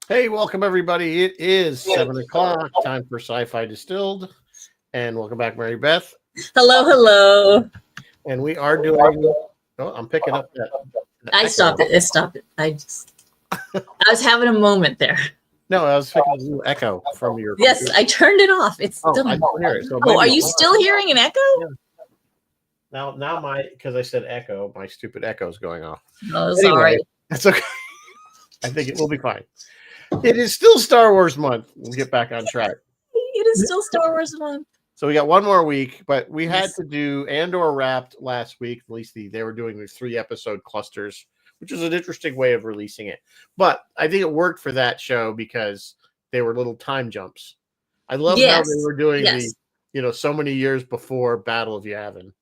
Hey, welcome everybody. It is 7 o'clock. Time for Sci-Fi Distilled, and welcome back, Mary Beth. Hello, hello. And we are doing. Oh, I'm picking up that. I stopped it. It stopped it. I was having a moment there. No, I was picking a little echo from your. Yes, computer. I turned it off. It's Oh, done. I don't hear it. So Oh, are maybe- you still hearing an echo? Yeah. Now because I said echo, my stupid echo is going off. Oh, sorry. That's okay. I think it will be fine. It is still Star Wars month. We'll get back on track. It is still Star Wars month. So we got one more week, but we had Yes. to do Andor wrapped last week. At least they were doing these 3-episode clusters, which is an interesting way of releasing it. But I think it worked for that show because they were little time jumps. I love how they were doing so many years before Battle of Yavin.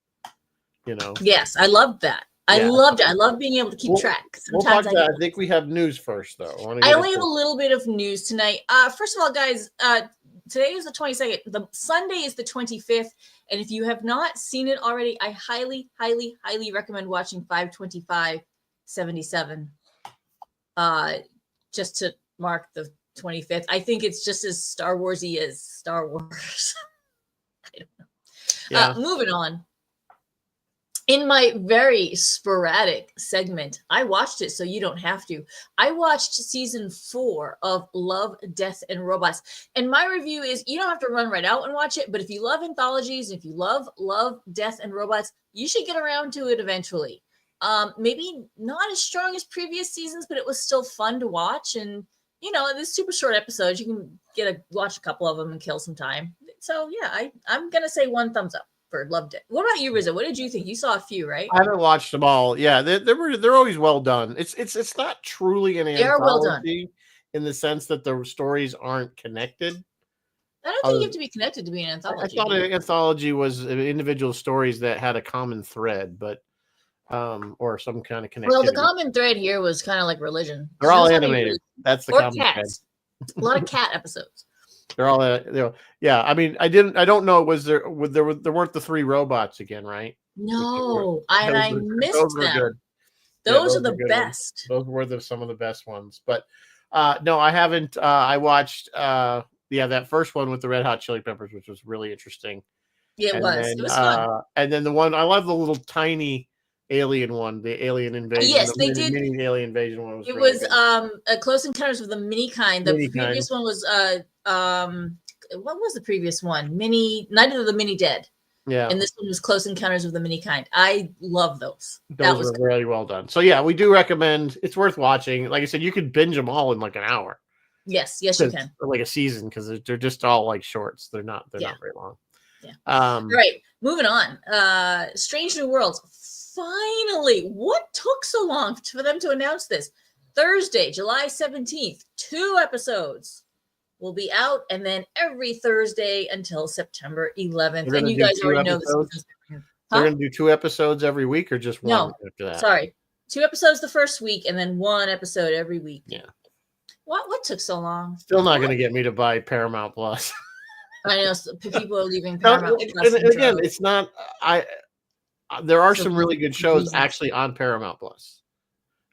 Yes, I loved that. I loved it. I love being able to keep track. Sometimes I think we have news first, though. I only have a little bit of news tonight. First of all, guys, today is the 22nd. The Sunday is the 25th. And if you have not seen it already, I highly, highly, highly recommend watching 5/25/77. Just to mark the 25th. I think it's just as Star Wars-y as Star Wars. I don't know. Yeah. Moving on. In my very sporadic segment, I watched it so you don't have to. I watched season 4 of Love, Death, and Robots. And my review is you don't have to run right out and watch it, but if you love anthologies, if you love Death, and Robots, you should get around to it eventually. Maybe not as strong as previous seasons, but it was still fun to watch. And, this super short episodes, you can watch a couple of them and kill some time. So, yeah, I'm going to say 1 thumbs up. Loved it. What about you, Rizzo? What did you think? You saw a few, right? I haven't watched them all. Yeah, they're always well done. It's not truly an anthology well done. In the sense that the stories aren't connected. I don't think you have to be connected to be an anthology. I thought an anthology was individual stories that had a common thread, but or some kind of connection. Well, the common thread here was kind of like religion. They're all animated. That's the common cats. thread. A lot of cat episodes. They're all, yeah. I mean, I don't know. There weren't the 3 robots again, right? No, I missed them. Good. Those are the best. Those were some of the best ones. But no, I haven't. I watched that first one with the Red Hot Chili Peppers, which was really interesting. Yeah, it was. It was fun. And then the one I love the little tiny alien one, the alien invasion. Yes, they did. Mini alien invasion one was. It was a Close Encounters of the Mini Kind. The previous one was what was the previous one? Night of the Mini Dead. Yeah. And this one was Close Encounters of the Mini Kind. I love those. Those were really well done. So yeah, we do recommend. It's worth watching. Like I said, you could binge them all in like an hour. Yes, you can. Or like a season because they're just all like shorts. They're not very long. Yeah. Right. Moving on. Strange New Worlds. Finally, what took so long for them to announce this? Thursday, July 17th, 2 episodes will be out, and then every Thursday until September 11th. And you guys already know this. They're going to do 2 episodes every week, or just one after that? Sorry, 2 episodes the first week, and then 1 episode every week. Yeah. What took so long? Still not going to get me to buy Paramount Plus. I know people are leaving Paramount Plus. And again, it's not. There are some really good shows actually on Paramount Plus,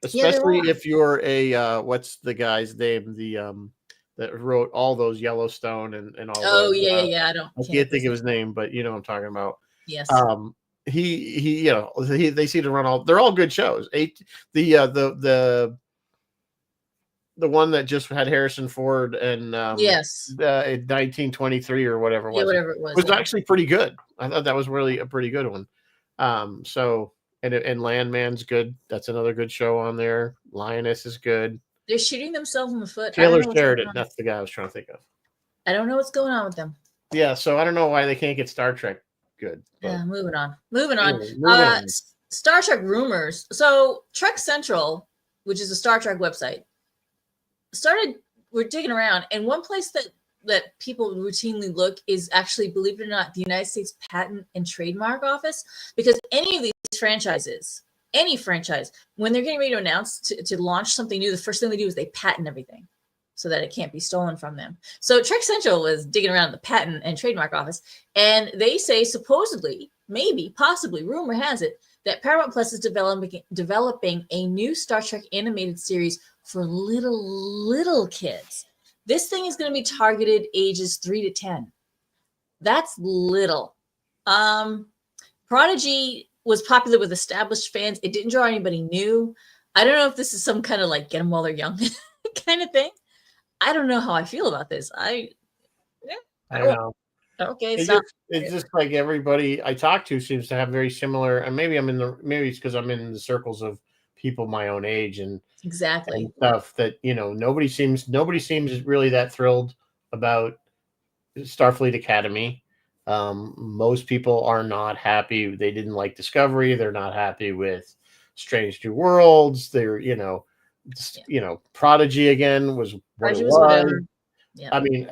especially if you're a what's the guy's name? That wrote all those Yellowstone and all. Oh, those, I can't think of his name, but you know what I'm talking about. Yes. They seem to run all. They're all good shows. The one that just had Harrison Ford and yes, 1923 or whatever it was. Whatever it was actually pretty good. I thought that was really a pretty good one. So and Landman's good. That's another good show on there. Lioness is good. They're shooting themselves in the foot. Taylor Sheridan. That's the guy I was trying to think of. I don't know what's going on with them. Yeah, so I don't know why they can't get Star Trek good. Yeah, moving on. Star Trek rumors. So Trek Central, which is a Star Trek website, we're digging around, and one place that people routinely look is actually, believe it or not, the United States Patent and Trademark Office, because any of these franchises, any franchise, when they're getting ready to announce to launch something new, the first thing they do is they patent everything so that it can't be stolen from them. So Trek Central was digging around the Patent and Trademark Office, and they say supposedly, maybe, possibly, rumor has it, that Paramount Plus is developing a new Star Trek animated series for little kids. This thing is going to be targeted ages 3 to 10. That's little. Prodigy was popular with established fans. It didn't draw anybody new. I don't know if this is some kind of like get them while they're young kind of thing. I don't know how I feel about this. I don't know. Okay, it's just like everybody I talk to seems to have very similar, and maybe it's because I'm in the circles of people my own age and exactly and stuff that nobody seems really that thrilled about Starfleet Academy. Most people are not happy. They didn't like Discovery. They're not happy with Strange New Worlds. They're Prodigy again was what it was. Whatever. Yeah. I mean,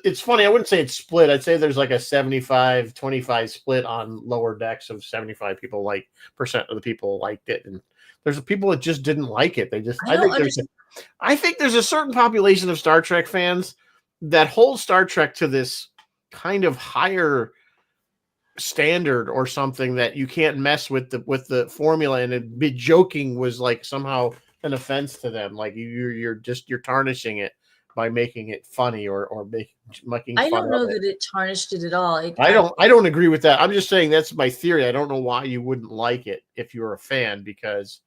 it's funny. I wouldn't say it's split. I'd say there's like a 75-25 split on Lower Decks of 75 people percent of the people liked it. And there's people that just didn't like it. I think there's a certain population of Star Trek fans that hold Star Trek to this kind of higher standard or something that you can't mess with the formula, and it be joking was like somehow an offense to them. Like you're tarnishing it by making it funny or making fun. I don't know that it tarnished it at all. I don't agree with that. I'm just saying that's my theory. I don't know why you wouldn't like it if you're a fan, because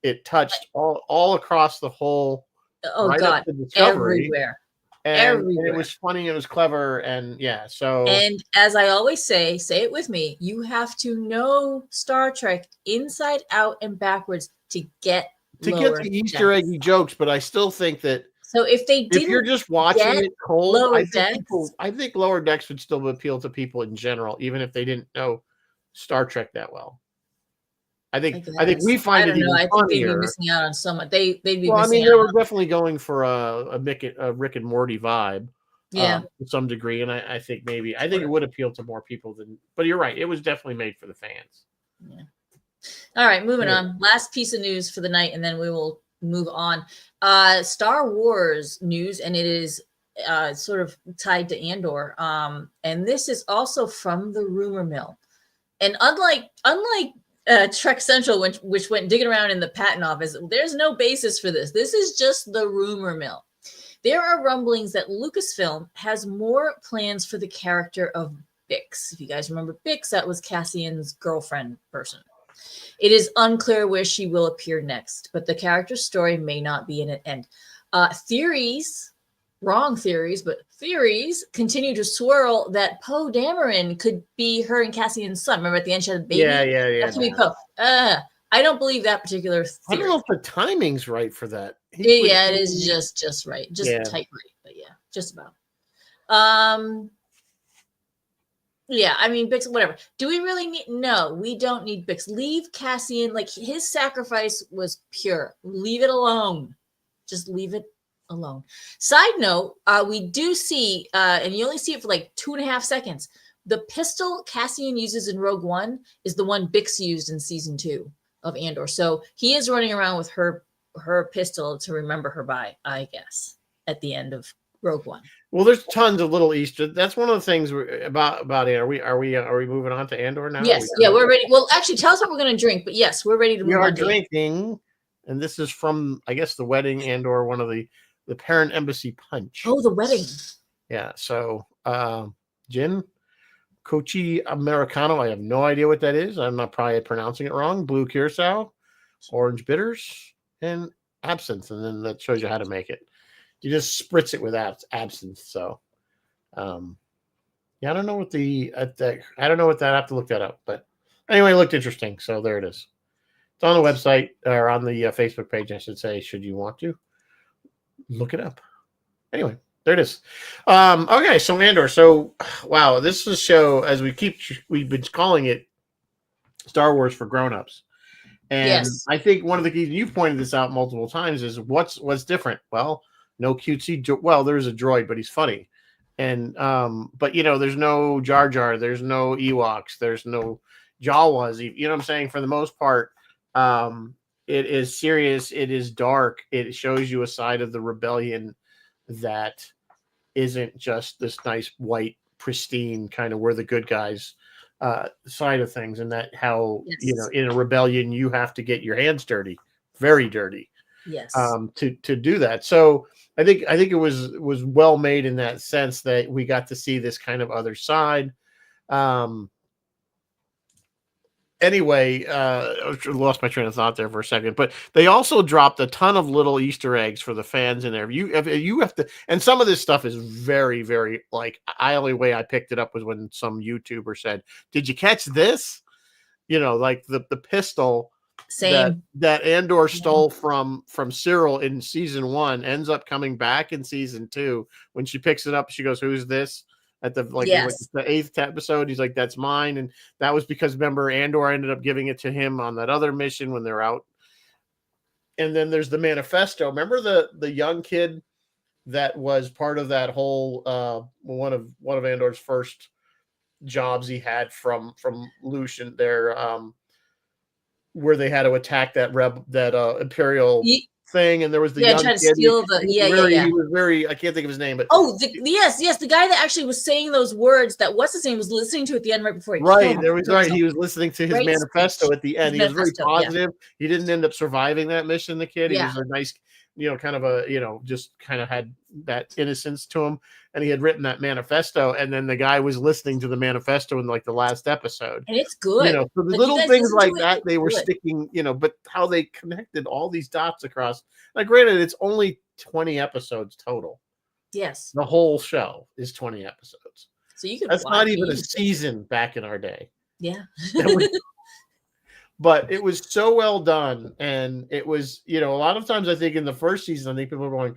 it touched all across the whole. Oh God, everywhere. And it was funny. It was clever, and yeah. So, and as I always say it with me: you have to know Star Trek inside out and backwards to get the Easter eggy jokes. But I still think that. So if you're just watching it cold, I think Lower Decks would still appeal to people in general, even if they didn't know Star Trek that well. I think we find it even funnier. I think they'd be missing out on so much. They'd be. Well, I mean, they were definitely going for a Rick and Morty vibe, to some degree, and I think it would appeal to more people than. But you're right; it was definitely made for the fans. Yeah. All right, moving on. Last piece of news for the night, and then we will move on. Star Wars news, and it is sort of tied to Andor. And this is also from the rumor mill. And unlike Trek Central, which went digging around in the patent office, there's no basis for this. This is just the rumor mill. There are rumblings that Lucasfilm has more plans for the character of Bix. If you guys remember Bix, that was Cassian's girlfriend person. It is unclear where she will appear next, but the character's story may not be in an end. Theories, wrong theories, but theories continue to swirl that Poe Dameron could be her and Cassian's son. Remember at the end she had a baby? Yeah. That could be Poe. I don't believe that particular theory. I don't know if the timing's right for that. It is just right. Just tight right, but yeah, just about. Yeah, I mean, Bix, whatever. Do we really need? No, we don't need Bix. Leave Cassian, like his sacrifice was pure. Leave it alone. Just leave it alone. Side note, we do see, and you only see it for like 2.5 seconds. The pistol Cassian uses in Rogue One is the one Bix used in season 2 of Andor. So he is running around with her pistol to remember her by, I guess, at the end of Rogue One. Well, there's tons of little Easter. That's one of the things about it. Are we moving on to Andor now? Yes, we're ready. Well, actually, tell us what we're going to drink. But yes, we're ready to move on. We are drinking, and this is from, I guess, the wedding Andor, one of the parent embassy punch. Oh, the wedding. Yeah. So, gin, Kochi Americano. I have no idea what that is. I'm not probably pronouncing it wrong. Blue curacao, orange bitters, and absinthe, and then that shows you how to make it. You just spritz it with absinthe. So, I don't know what I don't know what that. I have to look that up. But anyway, it looked interesting. So there it is. It's on the website or on the Facebook page, I should say. Should you want to look it up? Anyway, there it is. Okay, so Andor. So wow, this is a show as we've been calling it Star Wars for grown-ups. And yes. I think one of the keys, you've pointed this out multiple times, is what's different. Well, no cutesy. Well, there's a droid, but he's funny, and but there's no Jar Jar, there's no Ewoks, there's no Jawas. You know what I'm saying? For the most part, it is serious. It is dark. It shows you a side of the rebellion that isn't just this nice white pristine kind of we're the good guys side of things, and that how Yes. in a rebellion you have to get your hands dirty, very dirty, Yes. to do that. So I think it was well made in that sense that we got to see this kind of other side. Anyway, I lost my train of thought there for a second, but they also dropped a ton of little Easter eggs for the fans in there. You have to, and some of this stuff is very, very like, only way I picked it up was when some YouTuber said, "Did you catch this?" Like the pistol Same. that Andor stole from Cyril in season 1 ends up coming back in season 2. When she picks it up, she goes, "Who's this?" At the Yes. the 8th episode, he's like, "That's mine," and that was because remember Andor ended up giving it to him on that other mission when they're out. And then there's the manifesto. Remember the young kid that was part of that whole one of Andor's first jobs he had from Lucian there, where they had to attack that Imperial thing, and there was the young try to kid. steal the He was very, I can't think of his name, but yes, the guy that actually was saying those words that what's his name was listening to at the end right before he right there was right. He was listening to his Great manifesto speech. at the end. He was very positive. He didn't end up surviving that mission. The kid, he was a nice, kind of a, just kind of had that innocence to him, and he had written that manifesto, and then the guy was listening to the manifesto in like the last episode, and it's good. So the little things like that, they were sticking, but how they connected all these dots across. Like, granted, it's only 20 episodes total. Yes, the whole show is 20 episodes. So you could. That's not even a season back in our day. Yeah. But it was so well done, and it was, a lot of times I think in the first season, I think people are going,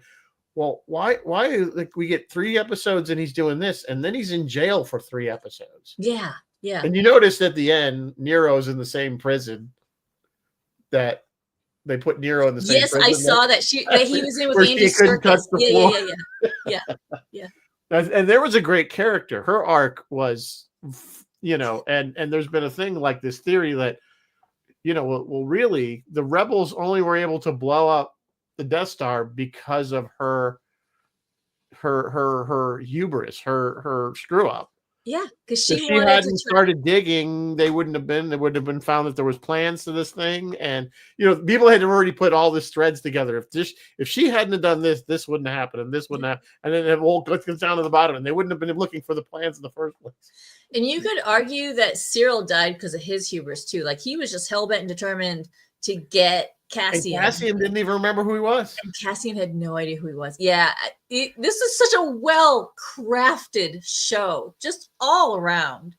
well, why like we get 3 episodes and he's doing this, and then he's in jail for 3 episodes. Yeah. And you notice at the end, Nero's in the same prison that they put Nero in the same prison. Yes, I saw that he was in with Andy Serkis. Yeah. And there was a great character. Her arc was, and there's been a thing like this theory that, well, really, the rebels only were able to blow up the Death Star because of her hubris, her screw up. Yeah, because if she hadn't started digging, they would have been found that there was plans to this thing, and people had already put all this threads together. If she hadn't have done this wouldn't have happened, and this wouldn't have, and then it all goes down to the bottom, and they wouldn't have been looking for the plans in the first place. And you could argue that Cyril died because of his hubris too. Like, he was just hell-bent and determined to get Cassian. And Cassian didn't even remember who he was. And Cassian had no idea who he was. Yeah, this is such a well-crafted show, just all around.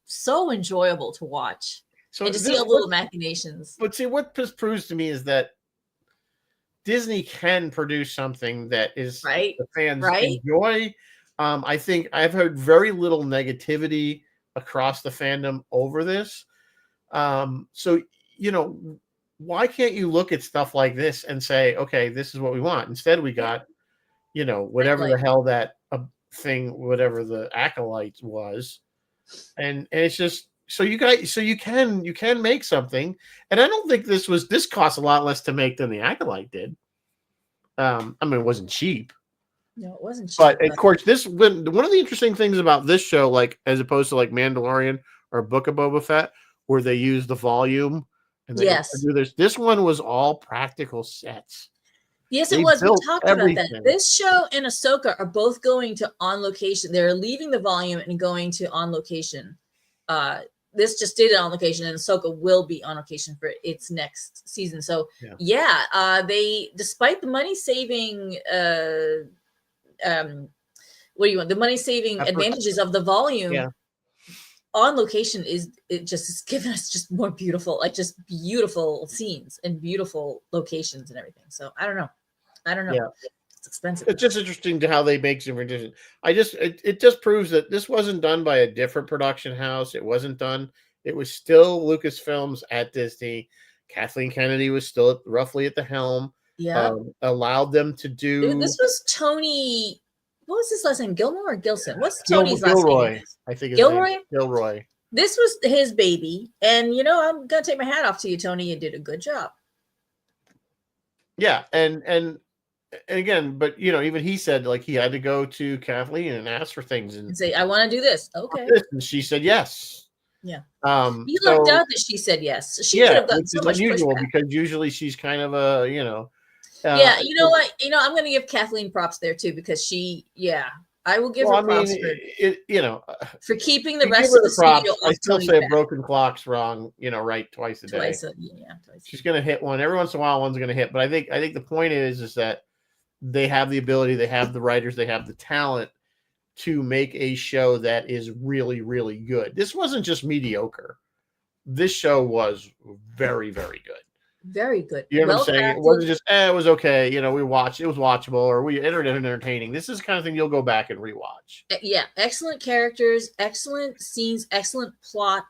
So enjoyable to watch. So and to see all the little machinations. But see, what this proves to me is that Disney can produce something that is the fans enjoy. I think I've heard very little negativity across the fandom over this. So, why can't you look at stuff like this and say, okay, this is what we want? Instead, we got, whatever the hell that thing, whatever the Acolyte was. And it's just, so you can make something. And I don't think this costs a lot less to make than the Acolyte did. It wasn't cheap. No, it wasn't cheap. But of course, one of the interesting things about this show, like as opposed to like Mandalorian or Book of Boba Fett, where they use the volume and they do this one was all practical sets. Yes, it was. We talked about that. This show and Ahsoka are both going to on location. They're leaving the volume and going to on location. This just did it on location, and Ahsoka will be on location for its next season. So they, despite the money saving the money saving advantages of the volume, on location is giving us just more beautiful, just beautiful scenes and beautiful locations and everything. So I don't know. Yeah. It's expensive. It's just interesting to how they make different decisions. It just proves that this wasn't done by a different production house. It wasn't done. It was still Lucasfilms at Disney. Kathleen Kennedy was still roughly at the helm. Yeah. Allowed them to do. This was Tony. What was his last name? Gilmore or Gilson? What's Tony's last name? I think it's Gilroy. Gilroy. This was his baby, and I'm gonna take my hat off to you, Tony. You did a good job. Yeah, and And again, but even he said like he had to go to Kathleen and ask for things and say, I want to do this. Okay. And she said yes. Yeah. He lucked out that she said yes. She could have gotten which so is much unusual pushback. because usually she's kind of a, yeah, you know what? I'm going to give Kathleen props there too because I will give her props for keeping the rest of the studio off I still Tony's say a back. broken clock's wrong, right twice a day. Twice. She's going to hit one. Every once in a while, one's going to hit. But I think the point is that they have the ability, they have the writers, they have the talent to make a show that is really, really good. This wasn't just mediocre. This show was very, very good. Very good. You know what I'm saying? It wasn't just, it was okay. We watched, it was watchable, or we entertaining. This is the kind of thing you'll go back and rewatch. Yeah. Excellent characters, excellent scenes, excellent plot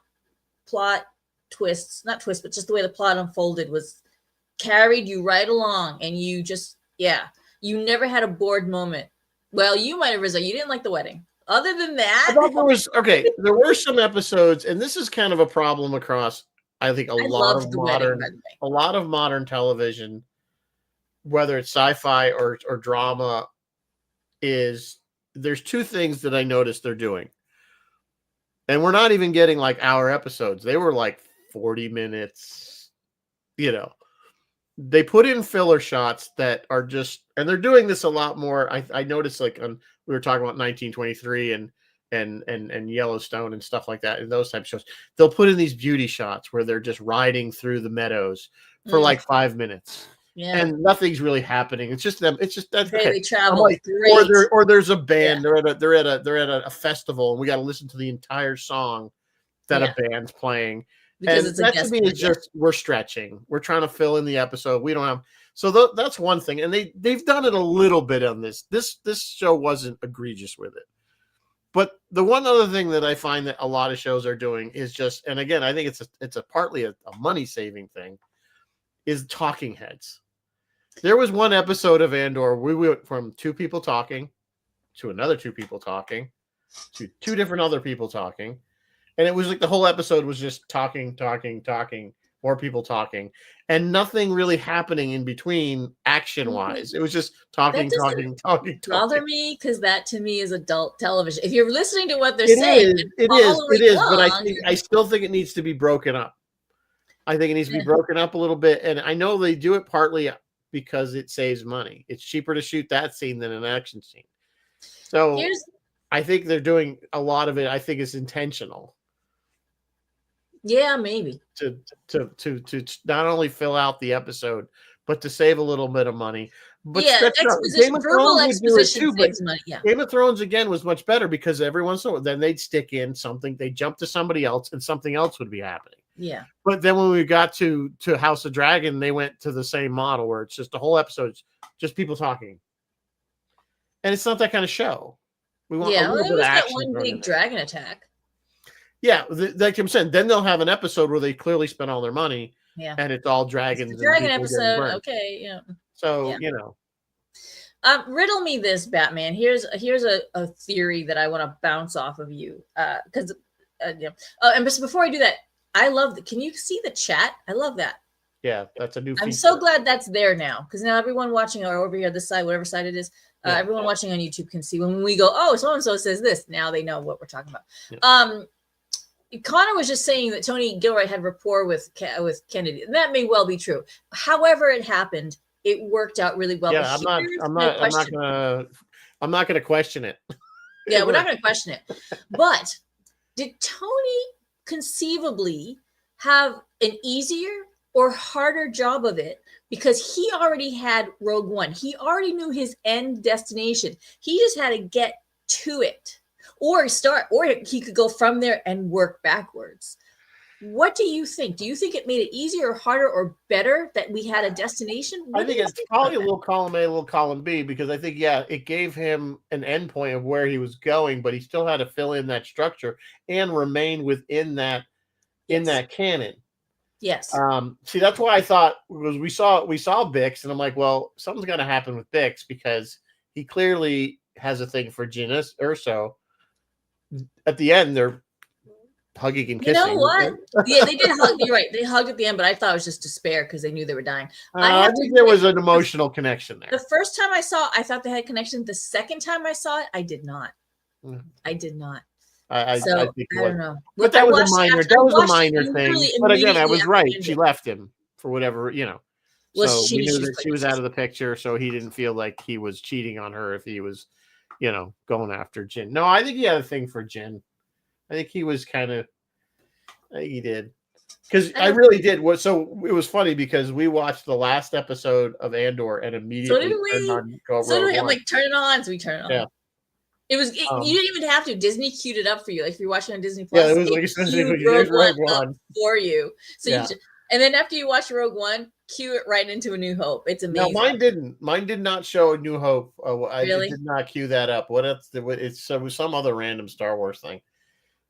twists. Not twists, but just the way the plot unfolded was carried you right along. And you just, you never had a bored moment. Well, you might have risen. You didn't like the wedding. Other than that, I thought there were some episodes, and this is kind of a problem across, I think, a lot of modern television, whether it's sci-fi or drama, is there's two things that I noticed they're doing. And we're not even getting like hour episodes. They were like 40 minutes, They put in filler shots that are just, and they're doing this a lot more. I noticed we were talking about 1923 and Yellowstone and stuff like that, and those type of shows. They'll put in these beauty shots where they're just riding through the meadows for like 5 minutes. Yeah. And nothing's really happening. It's just them. It's just that they travel. Like, or there's a band. Yeah. They're at a festival, and we got to listen to the entire song that a band's playing. Because and that to me is just we're stretching. We're trying to fill in the episode. We don't have that's one thing, and they've done it a little bit on this. This show wasn't egregious with it, but the one other thing that I find that a lot of shows are doing is just, and again, I think it's partly a money saving thing, is talking heads. There was one episode of Andor we went from two people talking to another two people talking to two different other people talking. And it was like the whole episode was just talking, more people talking, and nothing really happening in between action-wise. It was just talking. Bother me because that to me is adult television. If you're listening to what they're saying, it is. But I still think it needs to be broken up. I think it needs to be broken up a little bit, and I know they do it partly because it saves money. It's cheaper to shoot that scene than an action scene. So I think they're doing a lot of it. I think it's intentional. Yeah, maybe to not only fill out the episode, but to save a little bit of money. But Game of Thrones would do it too. But Game of Thrones again was much better because every once in a while, then they'd stick in something. They jump to somebody else, and something else would be happening. Yeah. But then when we got to House of Dragon, they went to the same model where it's just the whole episode's just people talking, and it's not that kind of show. We want a little bit of action. That one big dragon attack. Yeah, like I'm saying, then they'll have an episode where they clearly spent all their money, and it's all dragons. It's a dragon episode, okay, yeah. So riddle me this, Batman. Here's a theory that I want to bounce off of you, because and before I do that, I love can you see the chat? I love that. Yeah, that's a new feature. I'm so glad that's there now because now everyone watching or over here this side, whatever side it is, everyone watching on YouTube can see when we go, oh, so and so says this. Now they know what we're talking about. Yeah. Connor was just saying that Tony Gilroy had rapport with Kennedy, and that may well be true. However, it happened, it worked out really well. Yeah, I'm not going to question it. Yeah, we're not going to question it. But did Tony conceivably have an easier or harder job of it because he already had Rogue One? He already knew his end destination. He just had to get to it. Or he could go from there and work backwards. What do you think? Do you think it made it easier or harder or better that we had a destination? I think it's probably a little column A, a little column B, because I think, it gave him an endpoint of where he was going, but he still had to fill in that structure and remain within that in that canon. Yes. See, that's why I thought was we saw Bix, and I'm like, well, something's going to happen with Bix because he clearly has a thing for Jyn Erso. At the end, hugging and You kissing. know what? Yeah, they did hug. You're right. They hugged at the end, but I thought it was just despair because they knew they were dying. I think there was an emotional connection there. The first time I saw it, I thought they had a connection. The second time I saw it, I did not. I did not. I think I don't know. But that was a minor. That was a minor thing. But again, I was right. She left him for whatever, Well, so we knew that she was out of the picture, so he didn't feel like he was cheating on her if he was, going after Jin. No, I think he had a thing for Jin. I think he was kind of. I think he did. Because I really did. So it was funny because we watched the last episode of Andor and immediately turned on Rogue One. I'm like, turn it on. So we turn it on. Yeah. It was. You didn't even have to. Disney queued it up for you. Like if you're watching on Disney Plus, yeah, it was like essentially Rogue One for you. So and then after you watch Rogue One, cue it right into A New Hope. It's amazing. No, mine didn't. Mine did not show A New Hope. I really? did not cue that up. What else? It was some other random Star Wars thing.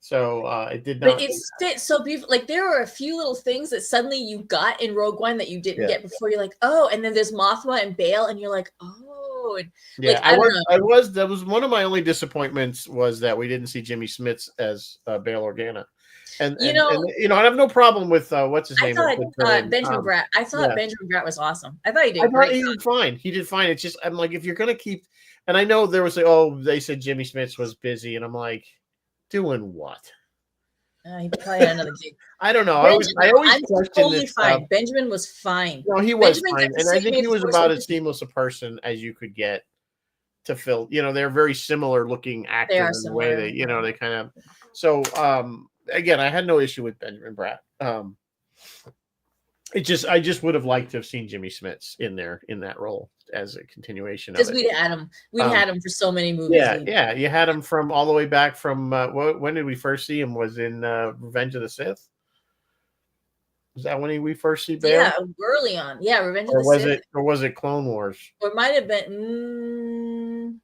So it did not. But it's so beautiful. Like there were a few little things that suddenly you got in Rogue One that you didn't get before. You're like, oh, and then there's Mothma and Bail, and you're like, oh, and yeah. That was one of my only disappointments was that we didn't see Jimmy Smits as Bail Organa. And I have no problem with what's his name. Benjamin Bratt. I thought Benjamin Bratt was awesome. I thought he did great. He did fine. He did fine. It's just I'm like, if you're gonna keep, and I know there was they said Jimmy Smits was busy, and I'm like, doing what? He probably had another gig. I don't know. I always questioned totally fine. Benjamin was fine. No, he was fine, and I think he was about as seamless a person as you could get to fill. They're very similar looking actors in the way they, they kind of. So, again, I had no issue with Benjamin Bratt. I just would have liked to have seen Jimmy Smits in that role as a continuation of it. Because we'd had him. We'd had him for so many movies. Yeah. You had him from all the way back from when did we first see him? Was in Revenge of the Sith? Was that when we first see Bail? Yeah, early on. Yeah, Revenge of the Sith. Or was it Clone Wars? Or it might have been.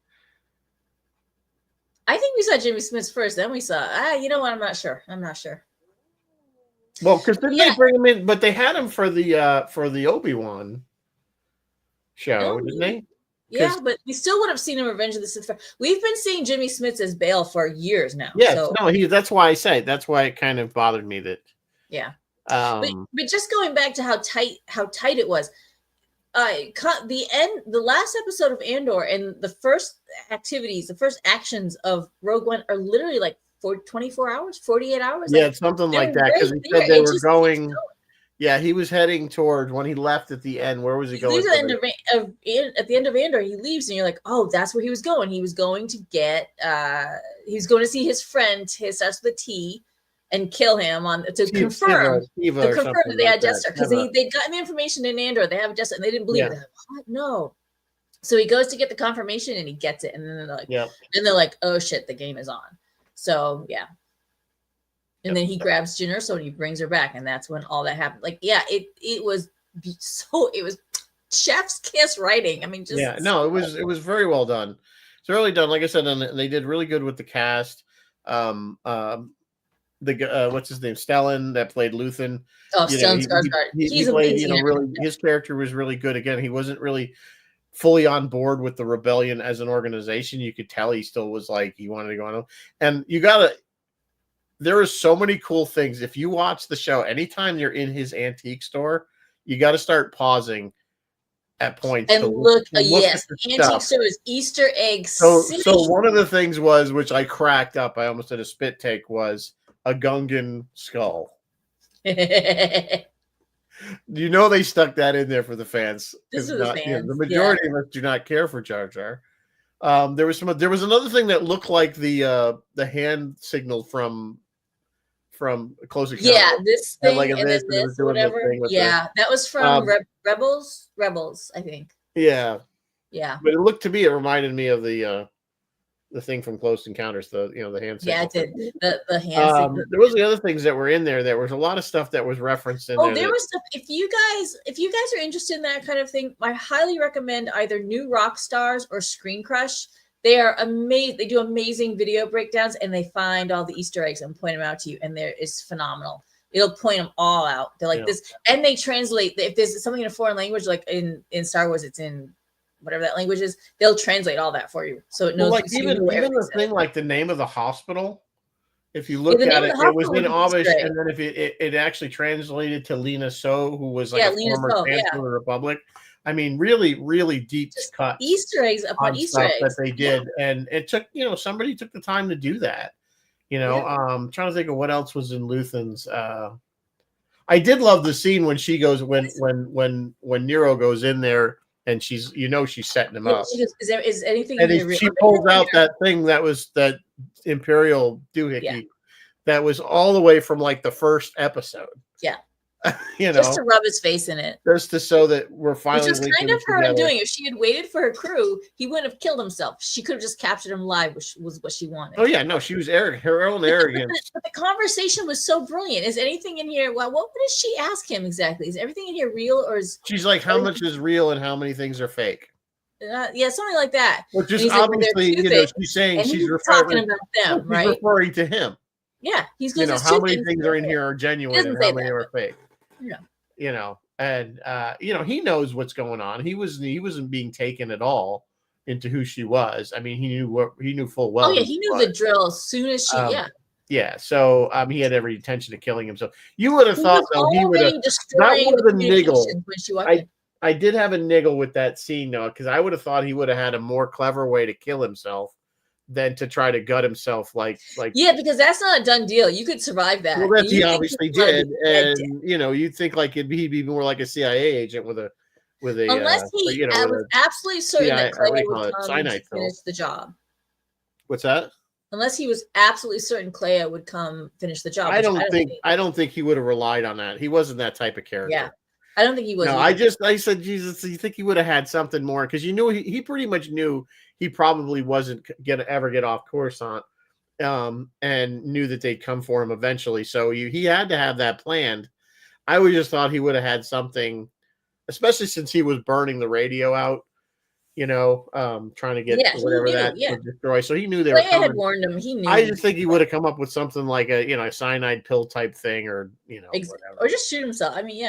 I think we saw Jimmy Smits first. Then we saw. You know what? I'm not sure. Well, because didn't they bring him in? But they had him for the Obi-Wan show, didn't they? Yeah, but we still would have seen him Revenge of the Sith. We've been seeing Jimmy Smits as Bail for years now. Yeah, that's why I say that's why it kind of bothered me that. Yeah. But just going back to how tight it was, the last episode of Andor and the first activities, the first actions of Rogue One are literally like 24 hours, 48 hours. Yeah, it's something like that because he said they were going. Yeah, he was heading toward when he left at the end. Where was he going? At the end of Andor, he leaves, and you're like, "Oh, that's where he was going. He was going to get. He was going to see his friend, his starts with a T, and kill him confirm that they had Jester because they'd gotten the information in Andor. They have a Jester, and they didn't believe it. Like, what? No. So he goes to get the confirmation, and he gets it, and then they're like, "Oh shit, the game is on." So yeah. And then he grabs Jyn Erso and he brings her back, and that's when all that happened. Like, it was chef's kiss writing. I mean, it was very well done. It's really done. Like I said, and they did really good with the cast. What's his name? Stellan that played Luthen. Oh, Stellan Skarsgård. He's played, really. His character was really good. Again, he wasn't really fully on board with the rebellion as an organization. You could tell he still was like he wanted to go on. And there are so many cool things. If you watch the show, anytime you're in his antique store, you got to start pausing at points and look at the antique store is Easter egg so one of the things was, which I cracked up, I almost did a spit take, was a Gungan skull. They stuck that in there for the fans. The majority of us do not care for Jar Jar. There was another thing that looked like the hand signal from Close Encounters. Yeah, this thing and then this whatever. Yeah, that was from Rebels, I think. Yeah. Yeah. But it reminded me of the thing from Close Encounters, the hand signal. Yeah, it did. The hand signal. There was the other things that were in there. There was a lot of stuff that was referenced in there. There was stuff. If you guys are interested in that kind of thing, I highly recommend either New Rock Stars or Screen Crush. They are amazing. They do amazing video breakdowns, and they find all the Easter eggs and point them out to you, and it's phenomenal. It'll point them all out. They're like this, and they translate. If there's something in a foreign language, like in Star Wars, it's in whatever that language is, they'll translate all that for you. So it knows. Even the thing like the name of the hospital If you look the name at of it, the it was hospital in was Easter Amish, egg. and then if it actually translated to Lena So, who was like Yeah, a Lena former So, chancellor of the Republic. I mean, really, really deep just cuts Easter eggs upon on Easter stuff that eggs. they did, and it took somebody took the time to do that. Trying to think of what else was in Luthen's. I did love the scene when she goes when Nero goes in there and she's setting him Yeah, up. she goes, is anything And in here real? she pulls out that thing that was that Imperial doohickey Yeah. that was all the way from like the first episode. Yeah. You Just know, to rub his face in it. just to show that we're finally Which was kind of her together. undoing. If she had waited for her crew, he wouldn't have killed himself. She could have just captured him live, which was what she wanted. Oh yeah, no, she was arrogant. Her own arrogance. But the conversation was so brilliant. Is anything in here? Well, what does she ask him exactly? Is everything in here real, or is she's like, how much is real and how many things are fake? Yeah, something like that. Which is obviously, like, she's saying and she's talking about them, she's right? referring to him. Yeah, he's goes, how many things are in here are genuine and how many are fake. Yeah. And he knows what's going on. He wasn't being taken at all into who she was. I mean, he knew full well. Oh yeah, he knew the drill as soon as she Yeah, so he had every intention of killing himself. You would have thought though he would have. That was a niggle. I did have a niggle with that scene though, because I would have thought he would have had a more clever way to kill himself than to try to gut himself like. Yeah, because that's not a done deal. You could survive that. Well, that he obviously did, and you'd think like he'd be more like a CIA agent with a unless he was absolutely certain that Clea would come to finish the job. What's that? Unless he was absolutely certain Clea would come finish the job. I don't think he would have relied on that. He wasn't that type of character. Yeah. I don't think he was. No, I said, Jesus, you think he would have had something more? Because he pretty much knew he probably wasn't ever get off Coruscant, and knew that they'd come for him eventually. So he had to have that planned. I always just thought he would have had something, especially since he was burning the radio out. Trying to get whatever that would destroy. So he knew they were coming. Had warned him. He knew. I just think he would have come up with something like a cyanide pill type thing, or whatever. Or just shoot himself. I mean,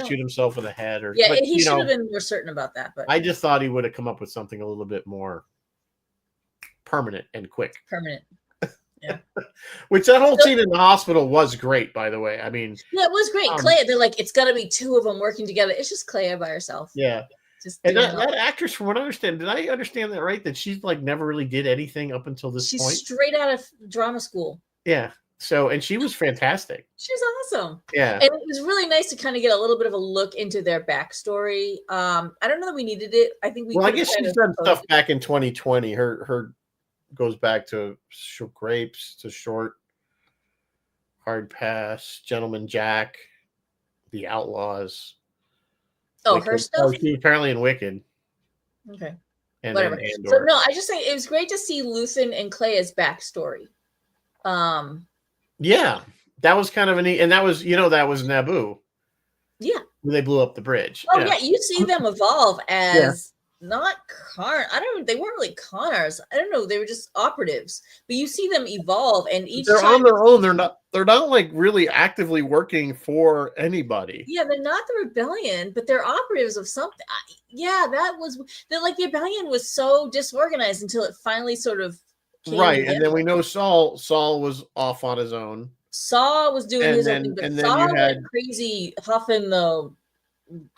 shoot himself in the head, or he should have been more certain about that. But I just thought he would have come up with something a little bit more permanent and quick. Permanent. Yeah. Which that whole scene in the hospital was great, by the way. I mean, yeah, it was great. Clea, they're like, it's got to be two of them working together. It's just Clea by herself. Yeah. And that actress, from what I understand, did I understand that right? That she's like never really did anything up until this point. She's straight out of drama school. Yeah. So, and she was fantastic. She was awesome. Yeah. And it was really nice to kind of get a little bit of a look into their backstory. I don't know that we needed it. I think I guess she's done stuff back in 2020. Her goes back to Grapes, to Short, Hard Pass, Gentleman Jack, The Outlaws. Oh, her stuff? She's apparently in Wicked. Okay. And whatever. Andor. So no, I just think it was great to see Luthen and Clea's backstory. Yeah. That was kind of a neat, and that was Naboo. Yeah. When they blew up the bridge. Oh yeah, you see them evolve as not they weren't really Connors. I don't know, they were just operatives. But you see them evolve, and they're on their own. They're not like really actively working for anybody. Yeah, they're not the rebellion, but they're operatives of something. The rebellion was so disorganized until it finally sort of came together. And then we know Saul was off on his own. Saul was doing his own thing, but Saul went crazy huffing the.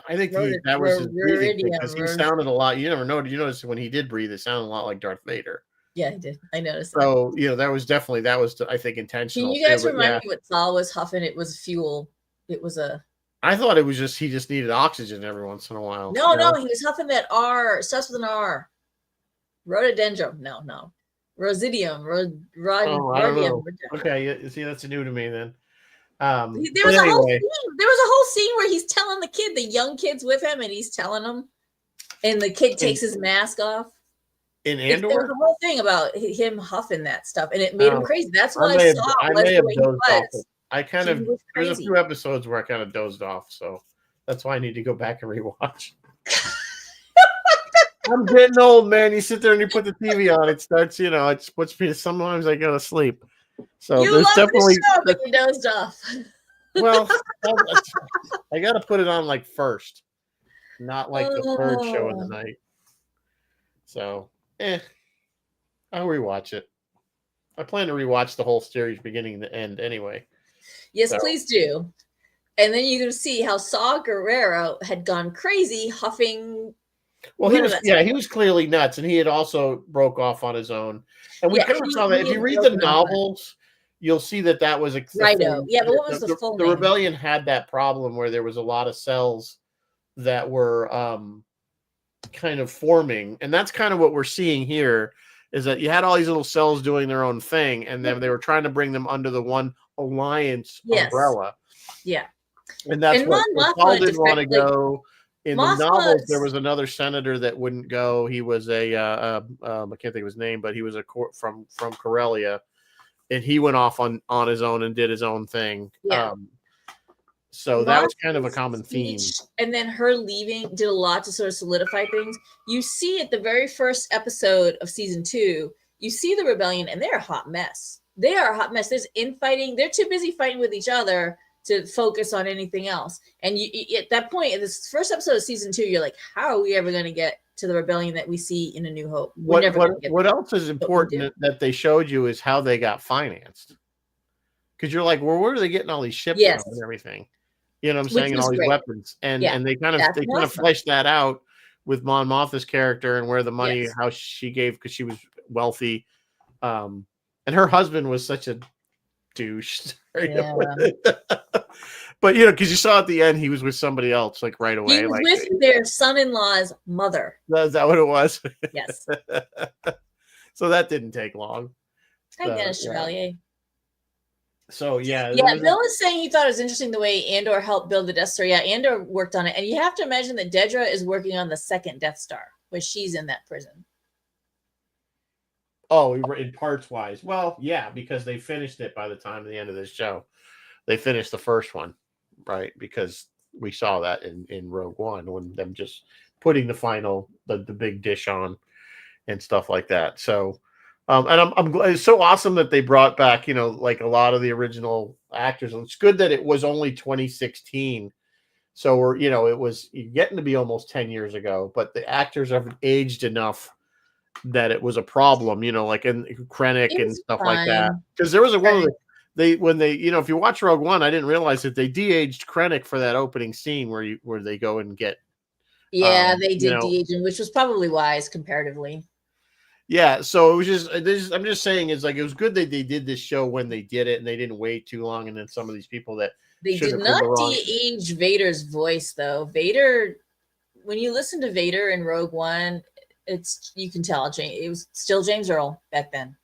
I think that was his breathing thing, because he sounded a lot. You never know. You notice when he did breathe, it sounded a lot like Darth Vader. Yeah, he did. I noticed. So that was I think intentional. Can you guys remind me what Saul was huffing? It was fuel. It was a. I thought it was he just needed oxygen every once in a while. No, he was huffing that R. Starts with an R. Rhododendron. No. Rosidium. Rhodium. Okay, see, that's new to me then. There was a whole scene where he's telling the young kids with him, and he's telling them, and the kid takes his mask off. In Andor, there was a whole thing about him huffing that stuff, and it made him crazy. That's why I saw the way he was. There's a few episodes where I kind of dozed off, so that's why I need to go back and rewatch. I'm getting old, man. You sit there and you put the TV on. It starts, it puts me. Sometimes I go to sleep. So there's definitely the show, but you dozed off. Well, I got to put it on like first, not like the third show of the night. So, I'll rewatch it. I plan to rewatch the whole series beginning to end anyway. Yes, please do. And then you're going to see how Saw Gerrera had gone crazy, huffing. Well, he was clearly nuts, and he had also broke off on his own. And we kind of saw that. If you read the novels, you'll see that was a Righto. Yeah, but what was the full name? The rebellion had that problem where there was a lot of cells that were kind of forming, and that's kind of what we're seeing here. Is that you had all these little cells doing their own thing, and then they were trying to bring them under the one alliance umbrella. Yeah. And that's what Paul didn't want to go. In the novels, there was another senator that wouldn't go. He was I can't think of his name, but he was from Corellia, and he went off on his own and did his own thing. Yeah. So that was kind of a common theme. And then her leaving did a lot to sort of solidify things. You see at the very first episode of season 2, you see the rebellion, and they're a hot mess. They are a hot mess. There's infighting. They're too busy fighting with each other to focus on anything else. And you, at that point, in this first episode of season 2, you're like, how are we ever going to get to the rebellion that we see in A New Hope? What else is important that they showed you is how they got financed. Because you're like, well, where are they getting all these ships from and everything? You know what I'm saying? And all these weapons. And they kind of fleshed that out with Mon Mothma's character and where the money, how she gave, because she was wealthy. And her husband was such a douche. But because you saw at the end he was with somebody else like right away. He was with their son-in-law's mother. Is that what it was? Yes. So that didn't take long. I guess Chevalier. So Bill is saying he thought it was interesting the way Andor helped build the Death Star. Yeah, Andor worked on it, and you have to imagine that Dedra is working on the second Death Star, where she's in that prison. Oh, in parts wise. Well, yeah, because they finished it by the time of the end of this show. They finished the first one, right? Because we saw that in Rogue One when them just putting the big dish on and stuff like that. So, and I'm glad, it's so awesome that they brought back, like a lot of the original actors. And it's good that it was only 2016. So it was getting to be almost 10 years ago, but the actors have aged enough that it was a problem, like in Krennic and stuff like that. Because there was if you watch Rogue One, I didn't realize that they de-aged Krennic for that opening scene where they go and get. Yeah, they did de-age him, which was probably wise comparatively. Yeah, so it was I'm just saying it's like it was good that they did this show when they did it and they didn't wait too long. And then some of these people that they did not de-age Vader's voice though. Vader, when you listen to Vader in Rogue One, you can tell it was still James Earl back then,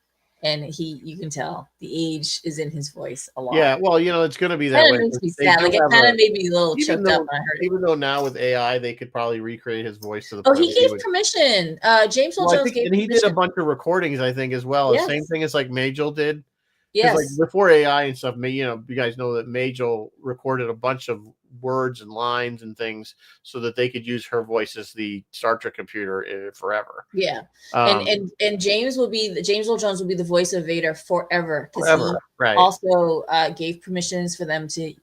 and you can tell the age is in his voice a lot. Yeah, well, it's going to be that way. Makes me sad. Like it kind of made me a little choked up when I heard it. Even though now with AI they could probably recreate his voice to the. Oh, he gave permission. James Earl Jones gave permission. And he did a bunch of recordings, I think, as well. Yes. The same thing as like Majel did. Yes. Like before AI and stuff, you guys know that Majel recorded a bunch of words and lines and things so that they could use her voice as the Star Trek computer forever. Yeah. And James Earl Jones will be the voice of Vader forever. Forever. Right. Also gave permissions for them to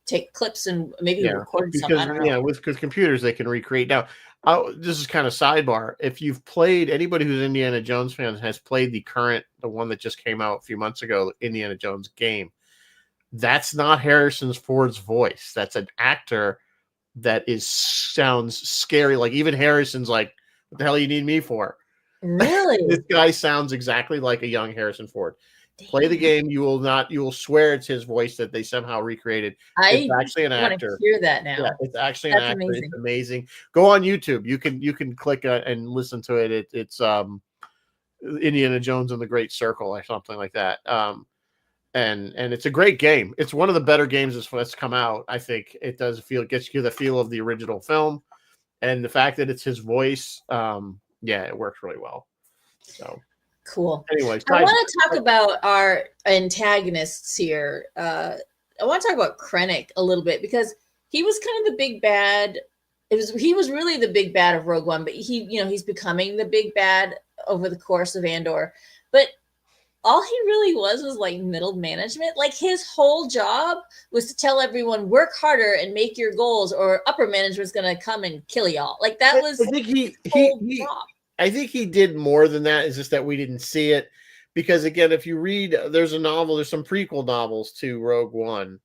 take clips and maybe record something. I don't know. Because computers they can recreate. Now, this is kind of sidebar. If you've played, anybody who's Indiana Jones fan has played the one that just came out a few months ago, Indiana Jones game. That's not Harrison Ford's voice. That's an actor that sounds scary. Like even Harrison's like, what the hell you need me for? Really? This guy sounds exactly like a young Harrison Ford. Damn. Play the game. You will swear it's his voice that they somehow recreated. It's actually an actor. I want to hear that now. Yeah, it's actually an actor. Amazing. It's amazing. Go on YouTube. You can click and listen to it. It's Indiana Jones and the Great Circle or something like that. And it's a great game. It's one of the better games that's come out. I think it gets you the feel of the original film, and the fact that it's his voice. It works really well. So cool. Anyway, I want to talk about our antagonists here. I want to talk about Krennic a little bit because he was kind of the big bad. He was really the big bad of Rogue One, but he's becoming the big bad over the course of Andor. But all he really was like middle management. Like his whole job was to tell everyone, work harder and make your goals, or upper management's going to come and kill y'all. Like that was. I think I think he did more than that. It's just that we didn't see it. because again, if you read, there's some prequel novels to Rogue One,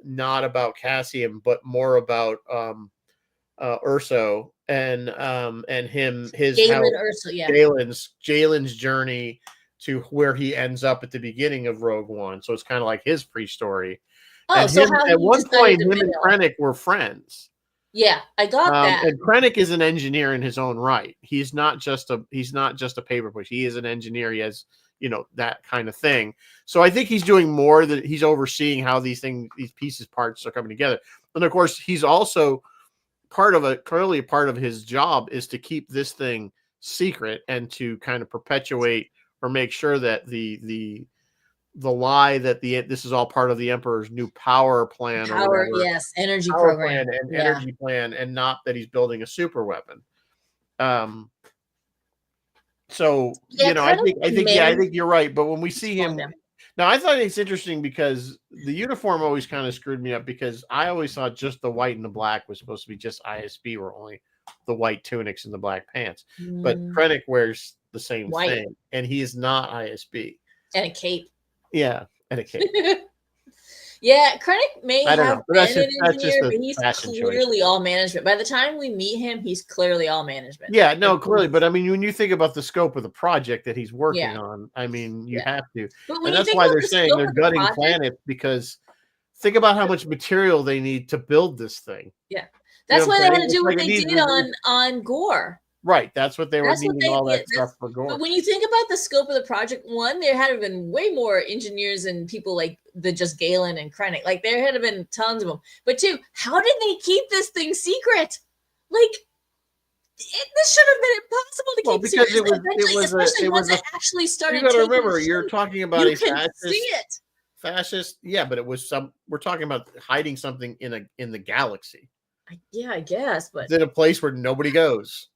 not about Cassian, but more about Urso and his Galen Urso, yeah. Jalen's journey to where he ends up at the beginning of Rogue One. So it's kind of like his pre-story. Oh, and so him, at one point, him and Krennic were friends. Yeah, I got that. And Krennic is an engineer in his own right. He's not just a paper push. He is an engineer. He has, that kind of thing. So I think he's doing more, that he's overseeing how these parts are coming together. And of course, he's also clearly a part of his job is to keep this thing secret and to kind of perpetuate or make sure that the lie that this is all part of the Emperor's new power plan, energy program and energy plan, and not that he's building a super weapon. So I think you're right. But when we see him now, I thought it's interesting because the uniform always kind of screwed me up, because I always thought just the white and the black was supposed to be just ISB, or only the white tunics and the black pants. But Krennic wears the same thing, and he is not ISB. And a cape. Yeah, and a cape. Yeah, Krennic may have been an engineer, but he's clearly all management. By the time we meet him, he's clearly all management. Yeah, no, clearly. But I mean, when you think about the scope of the project that he's working on, I mean, you have to. And that's why they're saying they're gutting planets, because think about how much material they need to build this thing. Yeah, that's why they had to do what they did on Gore. Right, that's what they were needing all that stuff for Gore. But when you think about the scope of the project, one, there had been way more engineers and people like just Galen and Krennic. Like, there had been tons of them. But two, how did they keep this thing secret? Like, this should have been impossible to keep secret. It was actually started. You got to remember, you're talking about a fascist. Fascist, yeah, but it was we're talking about hiding something in the galaxy. I guess, but it's in a place where nobody goes.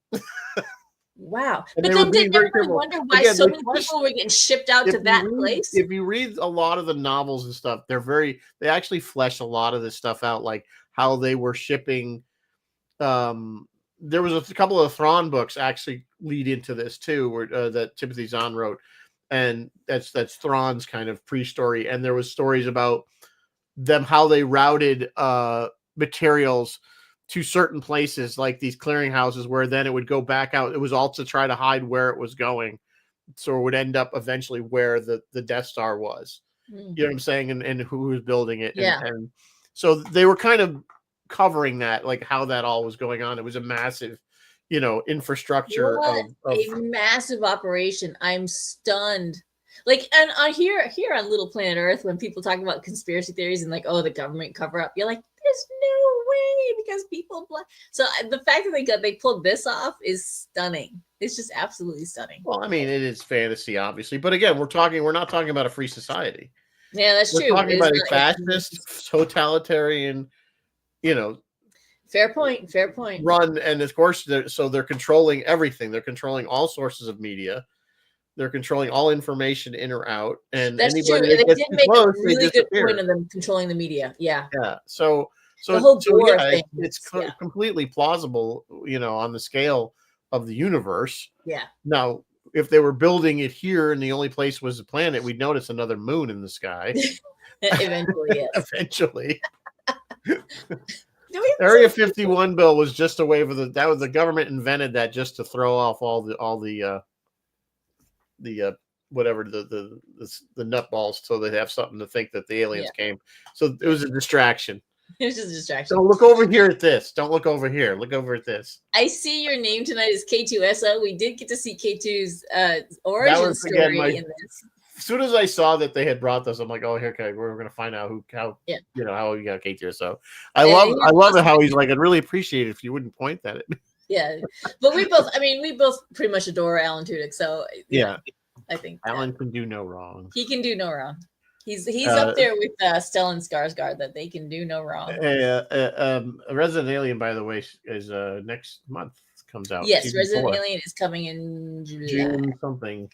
Wow. But then did everybody wonder why so many people were getting shipped out to that place? If you read a lot of the novels and stuff, they actually flesh a lot of this stuff out, like how they were shipping. There was a couple of Thrawn books actually lead into this too, where that Timothy Zahn wrote, and that's Thrawn's kind of pre-story. And there was stories about them, how they routed materials to certain places, like these clearinghouses, where then it would go back out. It was all to try to hide where it was going, so it would end up eventually where the Death Star was. You know what I'm saying? And who was building it. And so they were kind of covering that, like how that all was going on. It was a massive, infrastructure. A massive operation. I'm stunned. Like, and here on Little Planet Earth, when people talk about conspiracy theories and like, oh, the government cover up, you're like, there's no way, because people. So the fact that they pulled this off is stunning. It's just absolutely stunning. Well, I mean, it is fantasy, obviously, but again, we're not talking about a free society. Yeah, that's true. We're talking about a fascist, totalitarian, Fair point. Run, and of course, they're controlling everything. They're controlling all sources of media. They're controlling all information in or out, and that's anybody true. that They gets did make close, a really good point of them controlling the media. Yeah. Yeah. So the whole Gore thing. It's completely plausible, on the scale of the universe. Yeah. Now, if they were building it here and the only place was the planet, we'd notice another moon in the sky. Eventually, yes. Eventually. Area 51 bill was just a way for the government invented that just to throw off all the whatever the nutballs, so they have something to think that the aliens came. So it was a distraction. It was just a distraction. So look over here at this. Don't look over here. Look over at this. I see your name tonight is K2SO. We did get to see K2's origin story in this. As soon as I saw that they had brought this, I'm like, oh, here, we're going to find out how we got K2SO. I love it how he's like, I'd really appreciate it if you wouldn't point that at me. Yeah, but we both pretty much adore Alan Tudyk. So yeah, I think Alan can do no wrong. He can do no wrong. He's up there with Stellan Skarsgård, that they can do no wrong. Resident Alien, by the way, is next month comes out. Yes, Resident Alien is coming in June something.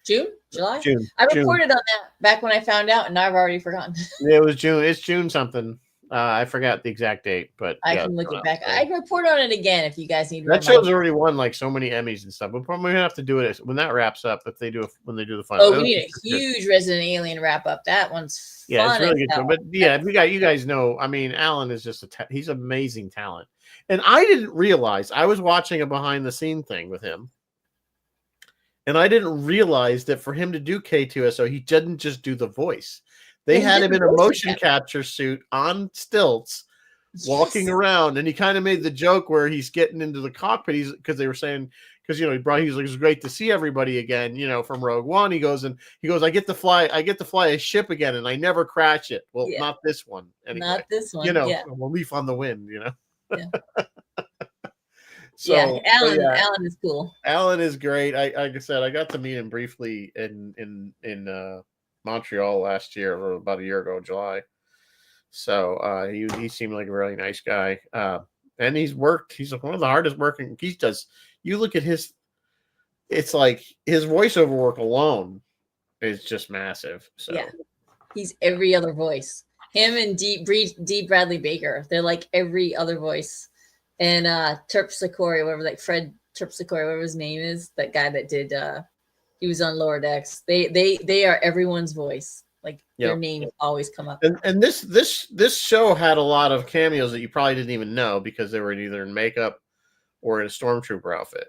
July? June. I reported on that back when I found out, and now I've already forgotten. Yeah, it was June. It's June something. I forgot the exact date, but I can look it back. I can report on it again if you guys need. That show's already won like so many Emmys and stuff. We'll probably have to do it when that wraps up. If they do when they do the final. Oh, we need a huge Resident Alien wrap up. That one's yeah, fun. It's really good. But yeah, you guys know. I mean, Alan is just he's amazing talent, and I didn't realize I was watching a behind the scene thing with him. And I didn't realize that for him to do K2SO, he didn't just do the voice. They had him in a motion capture suit on stilts, walking around, and he kind of made the joke where he's getting into the cockpit. Because they were saying, because he's like, it's great to see everybody again, from Rogue One. He goes, I get to fly a ship again, and I never crash it. Well, not this one. Anyway. Not this one. A leaf on the wind. Yeah. So, Alan is cool. Alan is great. Like I said, I got to meet him briefly in Montreal last year, or about a year ago, July. So he seemed like a really nice guy. And he's worked. He's one of the hardest working. He does. You look at it's like his voiceover work alone is just massive. So yeah, he's every other voice. Him and D. Bradley Baker. They're like every other voice. And Terpsichore, whatever, like Fred Terpsichore, whatever his name is, that guy that did he was on Lower Decks. They are everyone's voice. Like their names always come up. And this show had a lot of cameos that you probably didn't even know because they were either in makeup or in a stormtrooper outfit.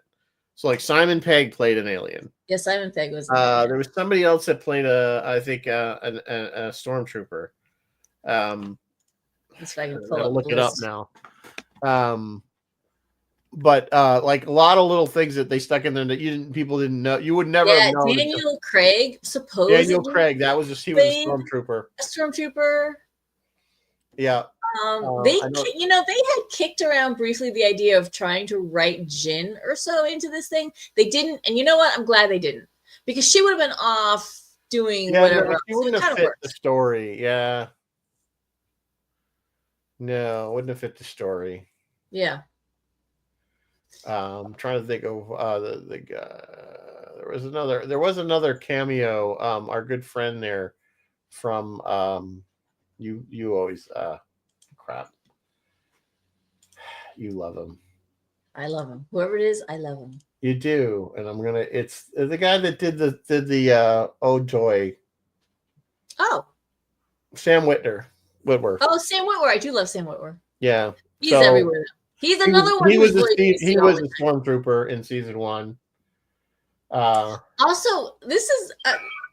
So like Simon Pegg played an alien. Yeah, Simon Pegg was. There was somebody else that played a stormtrooper. I'll look it up now. But like a lot of little things that they stuck in there that people didn't know. You would never have known. Daniel Craig, supposedly. Daniel Craig, he was a stormtrooper. A stormtrooper. Yeah. They had kicked around briefly the idea of trying to write Jyn Erso into this thing. They didn't, and you know what? I'm glad they didn't, because she would have been off doing whatever. No, she wouldn't have fit the story. Yeah. No, wouldn't have fit the story. Yeah. I'm trying to think of the there was another cameo. Our good friend there from you always crap. You love him. I love him. Whoever it is, I love him. You do, and it's the guy that did the Oh Joy. Oh. Sam Whitworth. Oh, Sam Whitworth. I do love Sam Whitworth. Yeah. He's everywhere. He's another one. He was a stormtrooper in season 1. Also, this is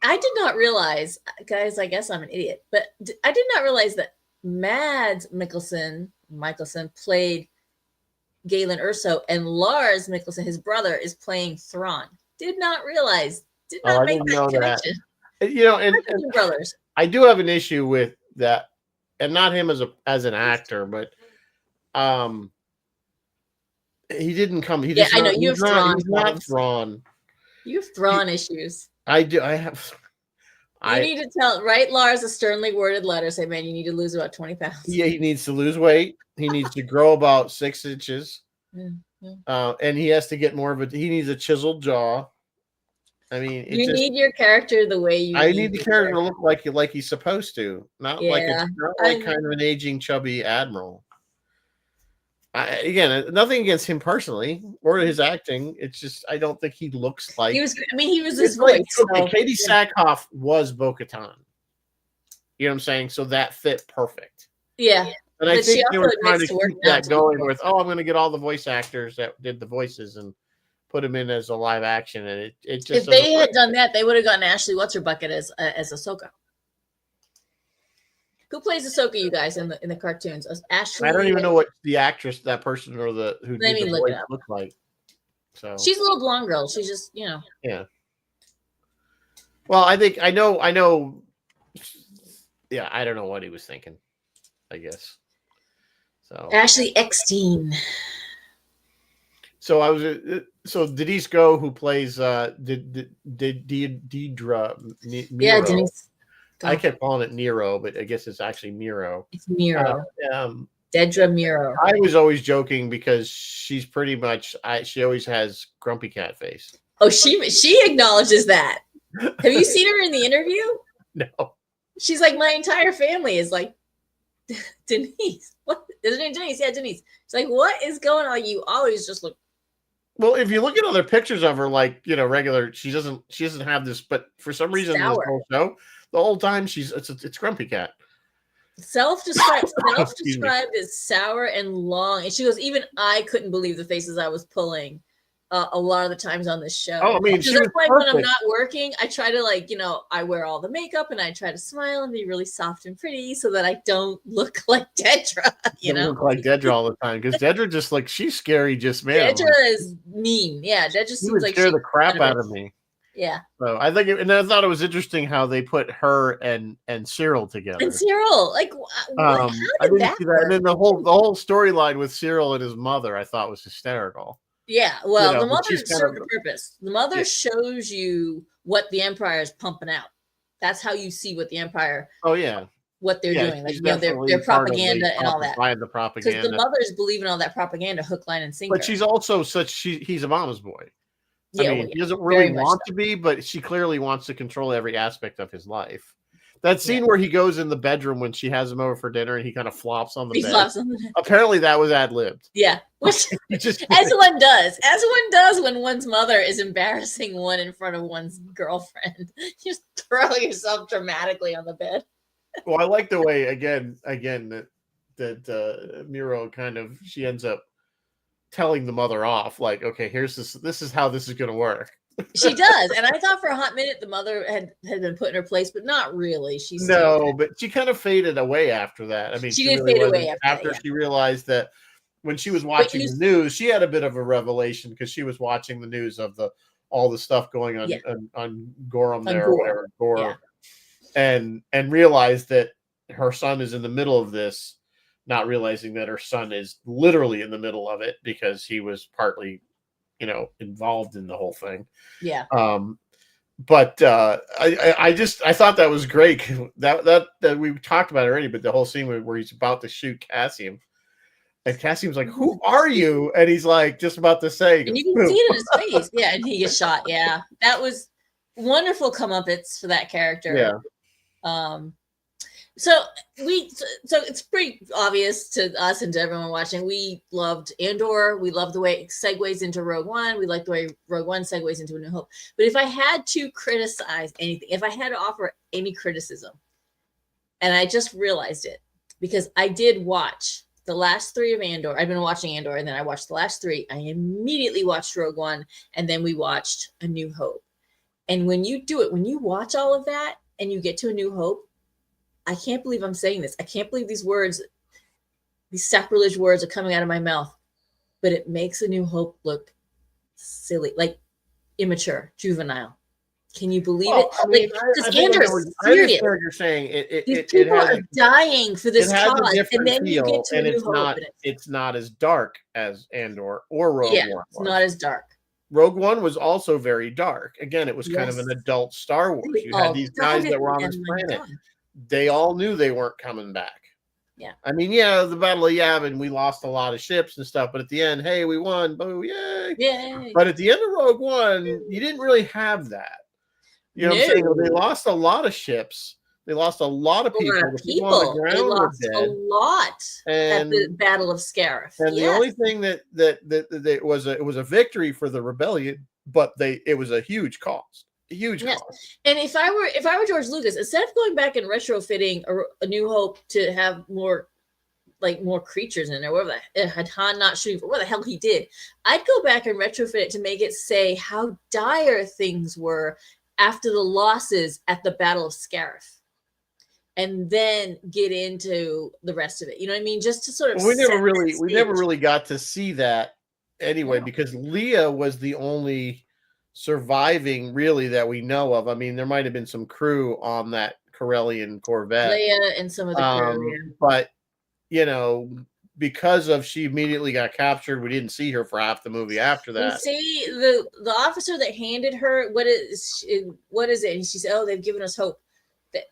I did not realize, guys. I guess I'm an idiot, but I did not realize that Mads Mikkelsen played Galen Erso, and Lars Mikkelsen, his brother, is playing Thrawn. Did not realize. Did not make that connection. And brothers. I do have an issue with that, and not him as an actor, but he didn't come. I know you have Thrawn. He's not Thrawn. You have Thrawn issues. I do. I have. You need to write Lars a sternly worded letter. Say, man, you need to lose about 20 pounds. Yeah, he needs to lose weight. He needs to grow about 6 inches. And he has to get more of he needs a chiseled jaw. I mean, you need your character the way you. I need the character to look like he's supposed to, not like kind of an aging, chubby admiral. Again, nothing against him personally or his acting. It's just I don't think he looks like he was. I mean, he was his voice. Katie Sackhoff was Bo-Katan. You know what I'm saying? So that fit perfect. Yeah, and I think they were trying to keep that going with, I'm going to get all the voice actors that did the voices and put them in as a live action, and it just. If they had done that, they would have gotten Ashley What's-Her-Bucket as Ahsoka. Who plays Ahsoka, you guys, in the cartoons? Ashley. I don't even know what the actress, that person, or who did the voice look like. So she's a little blonde girl. She's just, Yeah. Well, I know. Yeah, I don't know what he was thinking. I guess. So Ashley Eckstein. So Denise Go, who plays Deidre Miro. Yeah, Denise. I kept calling it Nero, but I guess it's actually Miro. It's Miro. Deidre Miro. I was always joking because she's pretty much. She always has grumpy cat face. Oh, she acknowledges that. Have you seen her in the interview? No. She's like, my entire family is like Denise. What is her name? Denise? Yeah, Denise. She's like, what is going on? You always just look. Well, if you look at other pictures of her, like regular, she doesn't have this, but for some reason, this whole show, the whole time it's Grumpy Cat. Self-described as sour and long, and she goes, even I couldn't believe the faces I was pulling a lot of the times on this show. Oh, I mean, that's why when I'm not working, I try to I wear all the makeup and I try to smile and be really soft and pretty so that I don't look like Dedra. You know, look like Dedra all the time because Dedra just she's scary. Just man, Dedra is mean. Yeah, Dedra seems like scare the crap out of me. Yeah. So I think, and I thought it was interesting how they put her and Cyril together. And Cyril, how did that work? And then the whole storyline with Cyril and his mother, I thought was hysterical. Yeah, well, the mother served the purpose. The mother shows you what the Empire is pumping out. That's how you see what the Empire. Oh yeah. What they're doing, their propaganda and all that. The propaganda. Because the mothers believe in all that propaganda, hook, line, and sinker. But she's also he's a mama's boy. Yeah, I mean, he doesn't really want to be, but she clearly wants to control every aspect of his life. That scene where he goes in the bedroom when she has him over for dinner and he kind of flops on the bed. Apparently that was ad-libbed. Yeah. Which, as one does. As one does when one's mother is embarrassing one in front of one's girlfriend. You just throw yourself dramatically on the bed. Well, I like the way, again, that Miro she ends up telling the mother off, like, okay, this is how this is going to work. She does, and I thought for a hot minute the mother had been put in her place, but not really. But she kind of faded away after that. I mean, she did really fade away after she realized that when she was watching the news, she had a bit of a revelation because she was watching the news of all the stuff going on Gorham there or whatever, Gore, and realized that her son is in the middle of this, not realizing that her son is literally in the middle of it because he was partly involved in the whole thing. Yeah. But I thought that was great. That we talked about already, but the whole scene where he's about to shoot Cassium, and Cassium's like, "Who are you?" And he's like, just about to say, and you can see it in his face. Yeah, and he gets shot. Yeah, that was wonderful comeuppance for that character. Yeah. So it's pretty obvious to us and to everyone watching. We loved Andor. We loved the way it segues into Rogue One. We like the way Rogue One segues into A New Hope. But if I had to criticize anything, if I had to offer any criticism, and I just realized it because I did watch the last 3 of Andor. I've been watching Andor, and then I watched the last 3. I immediately watched Rogue One, and then we watched A New Hope. And when you do it, when you watch all of that and you get to A New Hope, I can't believe I'm saying this. I can't believe these words, these sacrilege words are coming out of my mouth, but it makes A New Hope look silly, like immature, juvenile. Can you believe it? Because Andor is serious. I understand what you're saying. These people are dying for this cause, and then you get to A New Hope. It's not as dark as Andor or Rogue One. Yeah, it's not as dark. Rogue One was also very dark. Again, it was kind of an adult Star Wars. You had these guys that were on this planet. They all knew they weren't coming back. Yeah. I mean, the Battle of Yavin, we lost a lot of ships and stuff, but at the end, hey, we won. Boo, yay. Yay. But at the end of Rogue One, you didn't really have that. You know what I'm saying? They lost a lot of ships. They lost a lot of people. The people on the ground they lost were dead. A lot at the Battle of Scarif. And the only thing that was a victory for the rebellion, but it was a huge cost. Huge cost. And if I were George Lucas, instead of going back and retrofitting A New Hope to have more creatures in there, whatever had Han not shooting for, what the hell he did, I'd go back and retrofit it to make it say how dire things were after the losses at the Battle of Scarif, and then get into the rest of it. You know what I mean? Just to sort of we never really got to see that anyway, because Leia was the only surviving really that we know of. I mean, there might have been some crew on that Corellian Corvette, Leia and some of the crew, but because she immediately got captured, we didn't see her for half the movie after that. You see the officer that handed her what is it? And she said, "Oh, they've given us hope."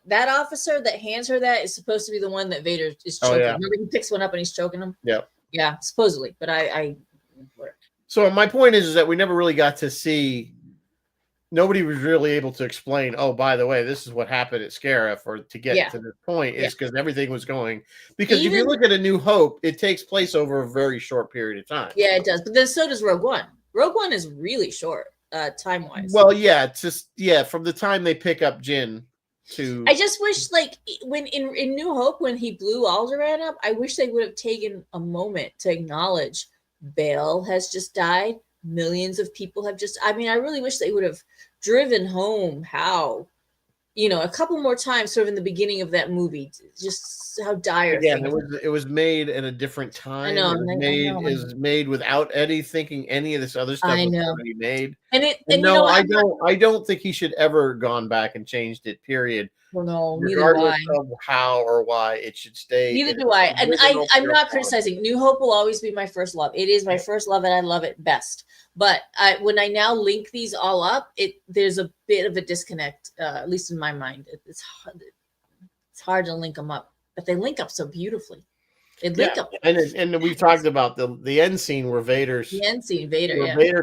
That officer that hands her that is supposed to be the one that Vader is choking. Remember, he picks one up and he's choking him. Yeah, supposedly, but I So my point is that we never really got to see nobody was really able to explain, oh, by the way, this is what happened at Scarif, or to get to this point, is because everything was going. Because if you look at A New Hope, it takes place over a very short period of time. Yeah, it does. But then so does Rogue One. Rogue One is really short, time-wise. Well, yeah, it's just from the time they pick up Jyn to. I just wish, like, when in New Hope, when he blew Alderaan up, I wish they would have taken a moment to acknowledge Bail has just died. Millions of people have just. I mean, I really wish they would have driven home how, a couple more times, sort of in the beginning of that movie, just how dire. Again, it was made at a different time. I know. It was made without Eddie thinking any of this other stuff was already made. And no, I don't think he should ever gone back and changed it. Period. Well, no, regardless of how or why it should stay. Neither do I. And I'm not criticizing. New Hope will always be my first love. It is my first love, and I love it best. But when I now link these all up, there's a bit of a disconnect, at least in my mind. It's hard to link them up, but they link up so beautifully. They link up. And we've talked about the end scene where Vader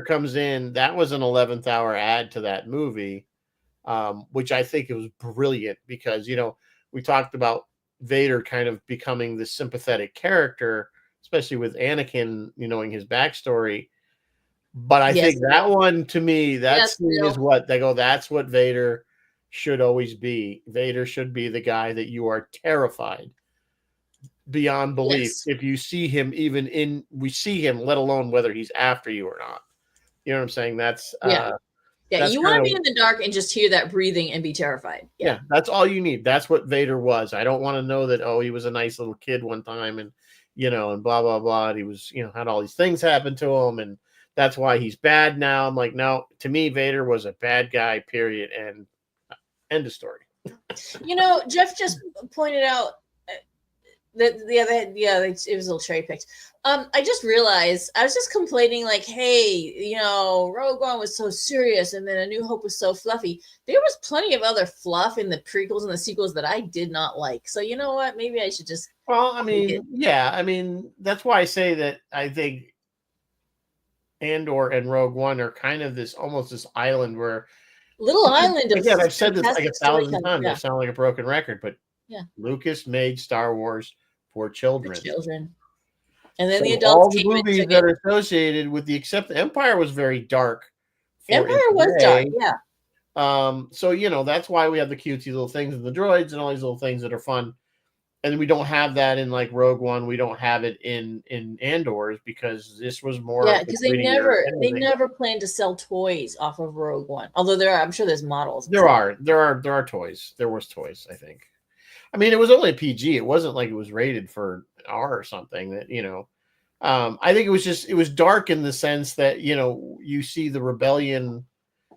comes in. That was an 11th hour add to that movie. Which I think it was brilliant because, we talked about Vader kind of becoming this sympathetic character, especially with Anakin, knowing his backstory. But I think that one, to me, that scene is what they go, that's what Vader should always be. Vader should be the guy that you are terrified beyond belief. If you see him, we see him, let alone whether he's after you or not. You know what I'm saying? That's, yeah, you want to be in the dark and just hear that breathing and be terrified. Yeah, that's all you need. That's what Vader was. I don't want to know that, he was a nice little kid one time and, and blah, blah, blah. And he was, had all these things happen to him. And that's why he's bad now. I'm like, no, to me, Vader was a bad guy, period. And end of story. Jeff just pointed out it was a little cherry picked. I just realized I was just complaining, like, hey, Rogue One was so serious, and then A New Hope was so fluffy. There was plenty of other fluff in the prequels and the sequels that I did not like. So you know what? Maybe I should just. Well, that's why I say that I think Andor and Rogue One are kind of almost this island where. Island. Again, I've said this like 1,000 times. I sound like a broken record, but Lucas made Star Wars for children. And then the adults all the movies that are associated with Empire was very dark. Empire was dark, yeah. So that's why we have the cutesy little things and the droids and all these little things that are fun. And we don't have that in like Rogue One. We don't have it in Andor's because this was more. Yeah, because they never planned to sell toys off of Rogue One. Although I'm sure there's models. There are toys. There was toys, I think. I mean, it was only a PG. It wasn't like it was rated for R or something that, I think it was dark in the sense that, you see the rebellion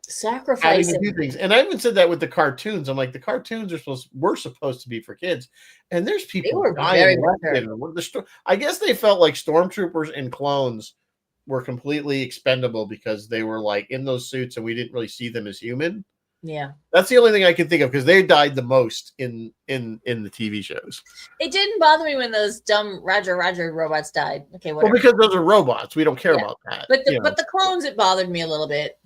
sacrificing having to do things. And I even said that with the cartoons. I'm like, the cartoons were supposed to be for kids. And there's people dying. I guess they felt like stormtroopers and clones were completely expendable because they were like in those suits and we didn't really see them as human. Yeah, that's the only thing I can think of because they died the most in the TV shows. It didn't bother me when those dumb Roger robots died. Okay, whatever. Well, because those are robots, we don't care about that. But the clones, it bothered me a little bit,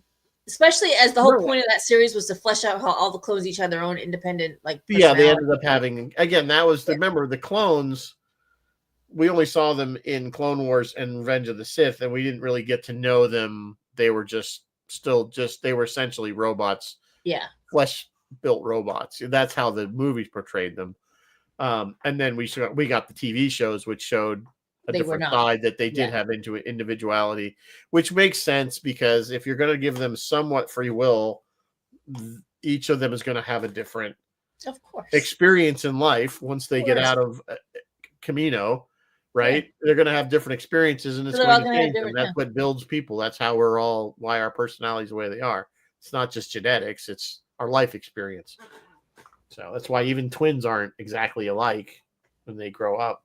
especially as the whole point of that series was to flesh out how all the clones each had their own independent they ended up having that was remember the clones. We only saw them in Clone Wars and Revenge of the Sith, and we didn't really get to know them. They were they were essentially robots. Yeah, flesh-built robots. That's how the movies portrayed them. And then we got the TV shows, which showed a different side that they did have individuality, which makes sense because if you're going to give them somewhat free will, each of them is going to have a different, of course, experience in life once they get out of Camino. Right? Yeah. They're going to have different experiences, and it's going to change them. That's what builds people. That's how why our personalities the way they are. It's not just genetics, it's our life experience. So that's why even twins aren't exactly alike when they grow up.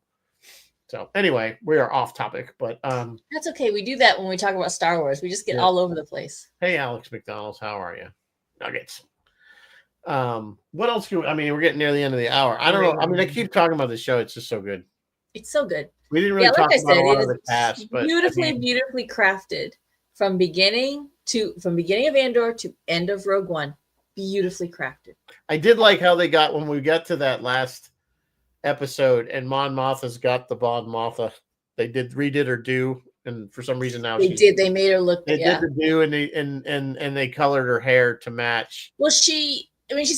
So anyway, we are off topic, but that's okay. We do that when we talk about Star Wars. We just get all over the place. Hey, Alex McDonald's, how are you? Nuggets. What else we're getting near the end of the hour. I don't know. I mean, I keep talking about this show. It's just so good. It's so good. We didn't really talk about a lot of the past, but beautifully crafted from beginning from beginning of Andor to end of Rogue One, beautifully crafted. I did like how they got when we got to that last episode and Mon Mothma's got the Mon Mothma. They redid her do, and for some reason now they made her look. They did the do, and they colored her hair to match. Well, she's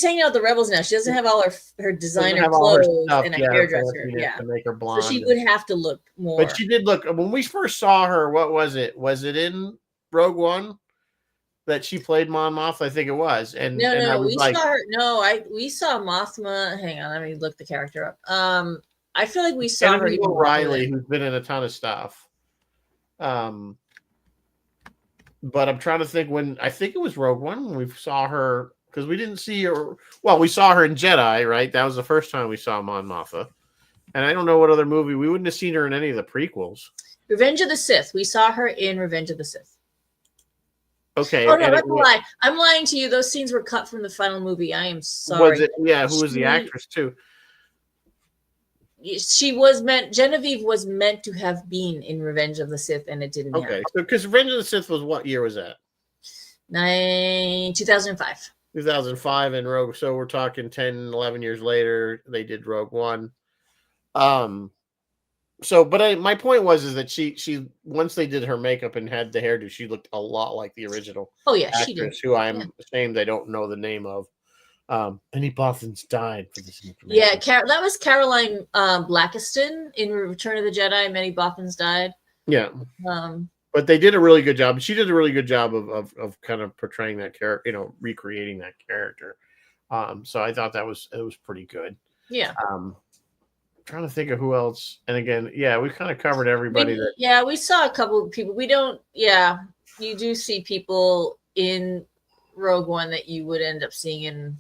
hanging out with the rebels now. She doesn't have all her designer clothes and a hairdresser. Yeah, to make her blonde. So she would have to look more. But she did look when we first saw her. What was it? Was it in Rogue One that she played Mon Mothma? I think it was. And we saw her. No, we saw Mothma. Hang on, let me look the character up. I feel like we saw her. O'Reilly, who's been in a ton of stuff. But I'm trying to think when I think it was Rogue One when we saw her, because we didn't see her. Well, we saw her in Jedi, right? That was the first time we saw Mon Mothma. And I don't know what other movie. We wouldn't have seen her in any of the prequels. Revenge of the Sith. We saw her in Revenge of the Sith. Okay. Oh, no, that's a lie. I'm lying to you. Those scenes were cut from the final movie. I am sorry. Was it? Yeah, who was the actress, too? Genevieve was meant to have been in Revenge of the Sith, and it didn't happen. Okay, so because Revenge of the Sith was what year was that? 2005. 2005 and Rogue. So we're talking 10, 11 years later, they did Rogue One. So, but my point was that she once they did her makeup and had the hairdo, she looked a lot like the original. Oh yeah, actress, she did. Who I'm ashamed I don't know the name of. Many Bothans died for this information. Yeah, that was Caroline Blackiston in Return of the Jedi. Many Bothans died. Yeah. But they did a really good job. She did a really good job of kind of portraying that character, recreating that character. So I thought it was pretty good. Yeah. Trying to think of who else. And again, yeah, we kind of covered everybody. We saw a couple of people. You do see people in Rogue One that you would end up seeing in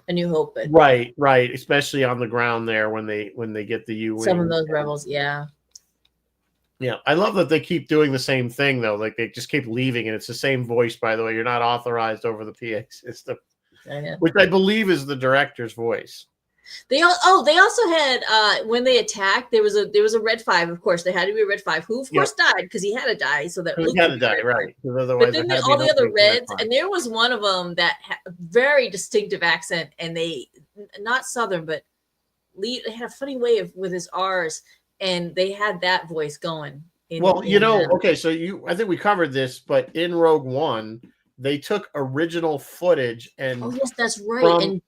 A New Hope. But right. Especially on the ground there when they get the U-wing. Some of those rebels, yeah. Yeah, I love that they keep doing the same thing though. Like they just keep leaving, and it's the same voice. By the way, you're not authorized over the PA system, which I believe is the director's voice. They also had when they attacked, there was a Red 5. Of course, there had to be a Red 5 who, of course, died because he had to die. So that he had to die, right? But then all the other Reds, and there was one of them that had a very distinctive accent, and they not Southern, but they had a funny way with his R's. And they had that voice going. Okay, so I think we covered this, but in Rogue One, they took original footage and yes, that's right.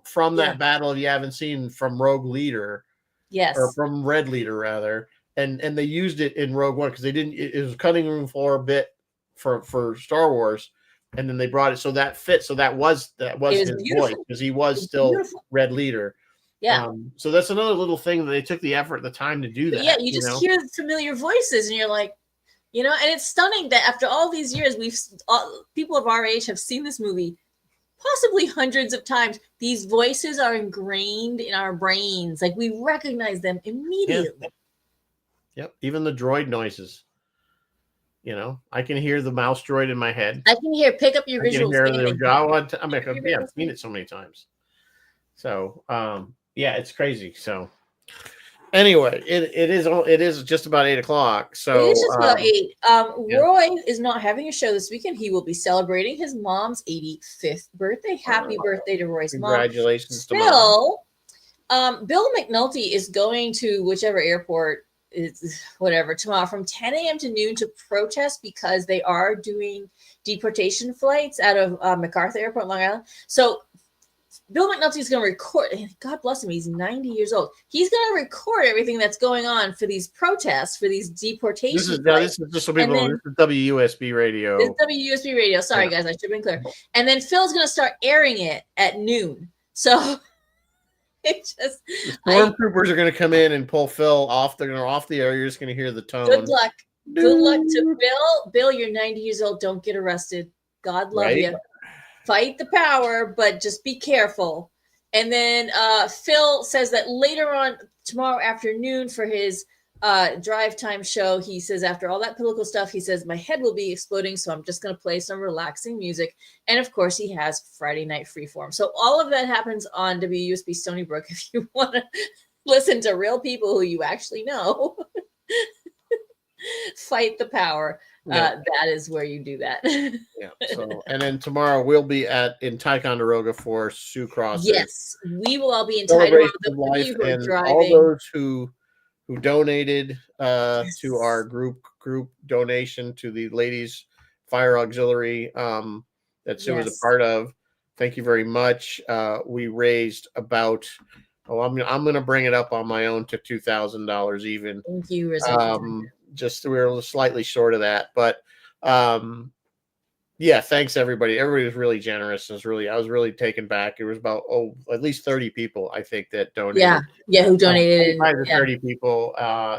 From that battle you haven't seen from Rogue Leader, yes, or from Red Leader rather, and they used it in Rogue One because they didn't. It was cutting room floor a bit for Star Wars, and then they brought it so that fit. So that was his voice because he was still Red Leader. Yeah. So that's another little thing that they took the effort, the time to do that. But yeah, you just hear the familiar voices, and you're like, and it's stunning that after all these years, people of our age have seen this movie possibly hundreds of times. These voices are ingrained in our brains, like we recognize them immediately. Yep, even the droid noises. I can hear the mouse droid in my head. I can pick up your visuals. I've seen it so many times. So, yeah, it's crazy. So, anyway, it is just about 8:00. So it is just about 8. Roy is not having a show this weekend. He will be celebrating his mom's 85th birthday. Happy birthday to Roy's mom! Congratulations to Mom. Bill McNulty is going to whichever airport is tomorrow from 10 a.m. to noon to protest because they are doing deportation flights out of MacArthur Airport, Long Island. So Bill McNulty is going to record. God bless him. He's 90 years old. He's going to record everything that's going on for these protests, for these deportations. This is just so people know. This is WUSB radio. This is WUSB radio. Sorry, guys. I should have been clear. And then Phil's going to start airing it at noon. So it just. The stormtroopers are going to come in and pull Phil off. They're going to off the air. You're just going to hear the tone. Good luck. Good luck to Bill. Bill, you're 90 years old. Don't get arrested. God love you. Fight the power, but just be careful. And then Phil says that later on tomorrow afternoon for his drive time show, he says after all that political stuff, he says my head will be exploding, so I'm just going to play some relaxing music. And of course, he has Friday Night Freeform. So all of that happens on WUSB Stony Brook if you want to listen to real people who you actually know. fight the power. That is where you do that. Yeah. So, and then tomorrow we'll be in Ticonderoga for Sue Cross's. Yes, we will all be in Celebration Ticonderoga. of Life, and driving. all those who donated to our group donation to the Ladies Fire Auxiliary that Sue was a part of. Thank you very much. We raised about I'm going to bring it up on my own to $2,000 even. Thank you. Just we were slightly short of that, but yeah, thanks everybody. Everybody was really generous. I was really taken back. It was about at least 30 people I think that donated. Yeah, who donated? 25 to 30 people.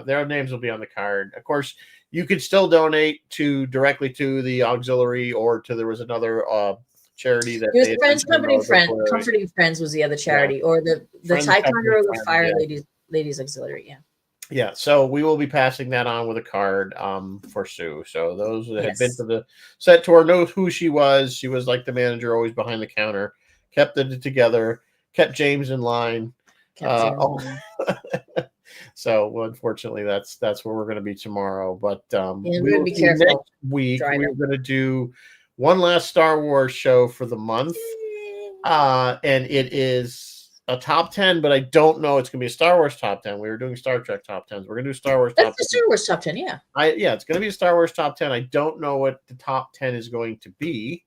Their names will be on the card. Of course, you could still donate directly to the auxiliary, or there was another charity that it was Comforting Friends was the other charity, or the Ticonderoga Fire Ladies Auxiliary. Yeah, so we will be passing that on with a card for Sue. So those that had been to the set tour know who she was. She was like the manager, always behind the counter, kept it together, kept James in line. So unfortunately, that's where we're going to be tomorrow. But we're going to be careful. Next week we're going to do one last Star Wars show for the month, and it is a top 10, but I don't know. It's going to be a Star Wars top 10. We were doing Star Trek top 10s. We're going to do Star Wars top 10. That's the Star Wars top 10, yeah. It's going to be a Star Wars top 10. I don't know what the top 10 is going to be.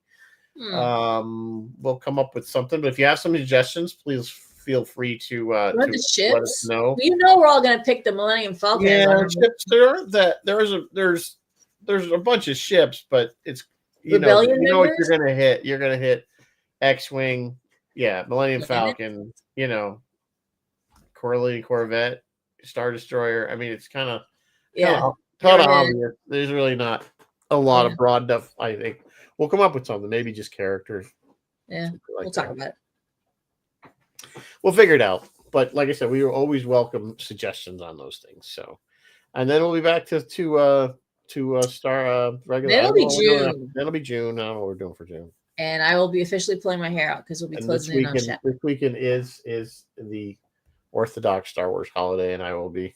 We'll come up with something, but if you have some suggestions, please feel free to let us know. We're all going to pick the Millennium Falcon. Yeah, ships. There's a bunch of ships, but it's what you're going to hit. You're going to hit X-Wing. Yeah, Millennium Falcon, Corvette, Star Destroyer. I mean, it's kind of obvious. There's really not a lot of broad enough. I think we'll come up with something, maybe just characters. Yeah, we'll talk about it. We'll figure it out. But like I said, we always welcome suggestions on those things. So, and then we'll be back to Star regular. That'll be June. That'll be June. I don't know what we're doing for June. And I will be officially pulling my hair out because we'll be closing in on chat. This weekend is the Orthodox Star Wars holiday, and I will be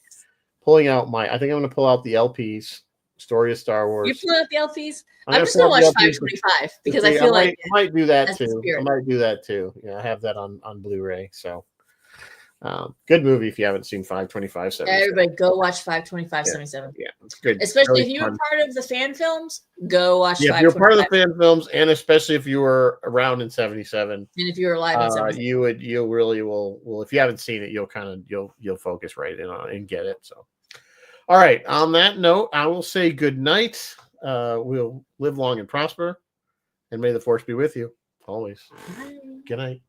pulling out I think I'm going to pull out the LPs, Story of Star Wars. You're pulling out the LPs? I'm just going to watch 525 because I feel like I might do that too. I might do that too. Yeah, I have that on Blu-ray. So good movie if you haven't seen 525. Everybody go watch 525/77. Yeah, it's good. Especially if you were part of the fan films, go watch. Yeah, if you're part of the fan films, and especially if you were around in 77, and if you were alive in 77, you really will. If you haven't seen it, you'll focus right in on it and get it. So, all right. On that note, I will say good night. We'll live long and prosper, and may the Force be with you always. Bye. Good night.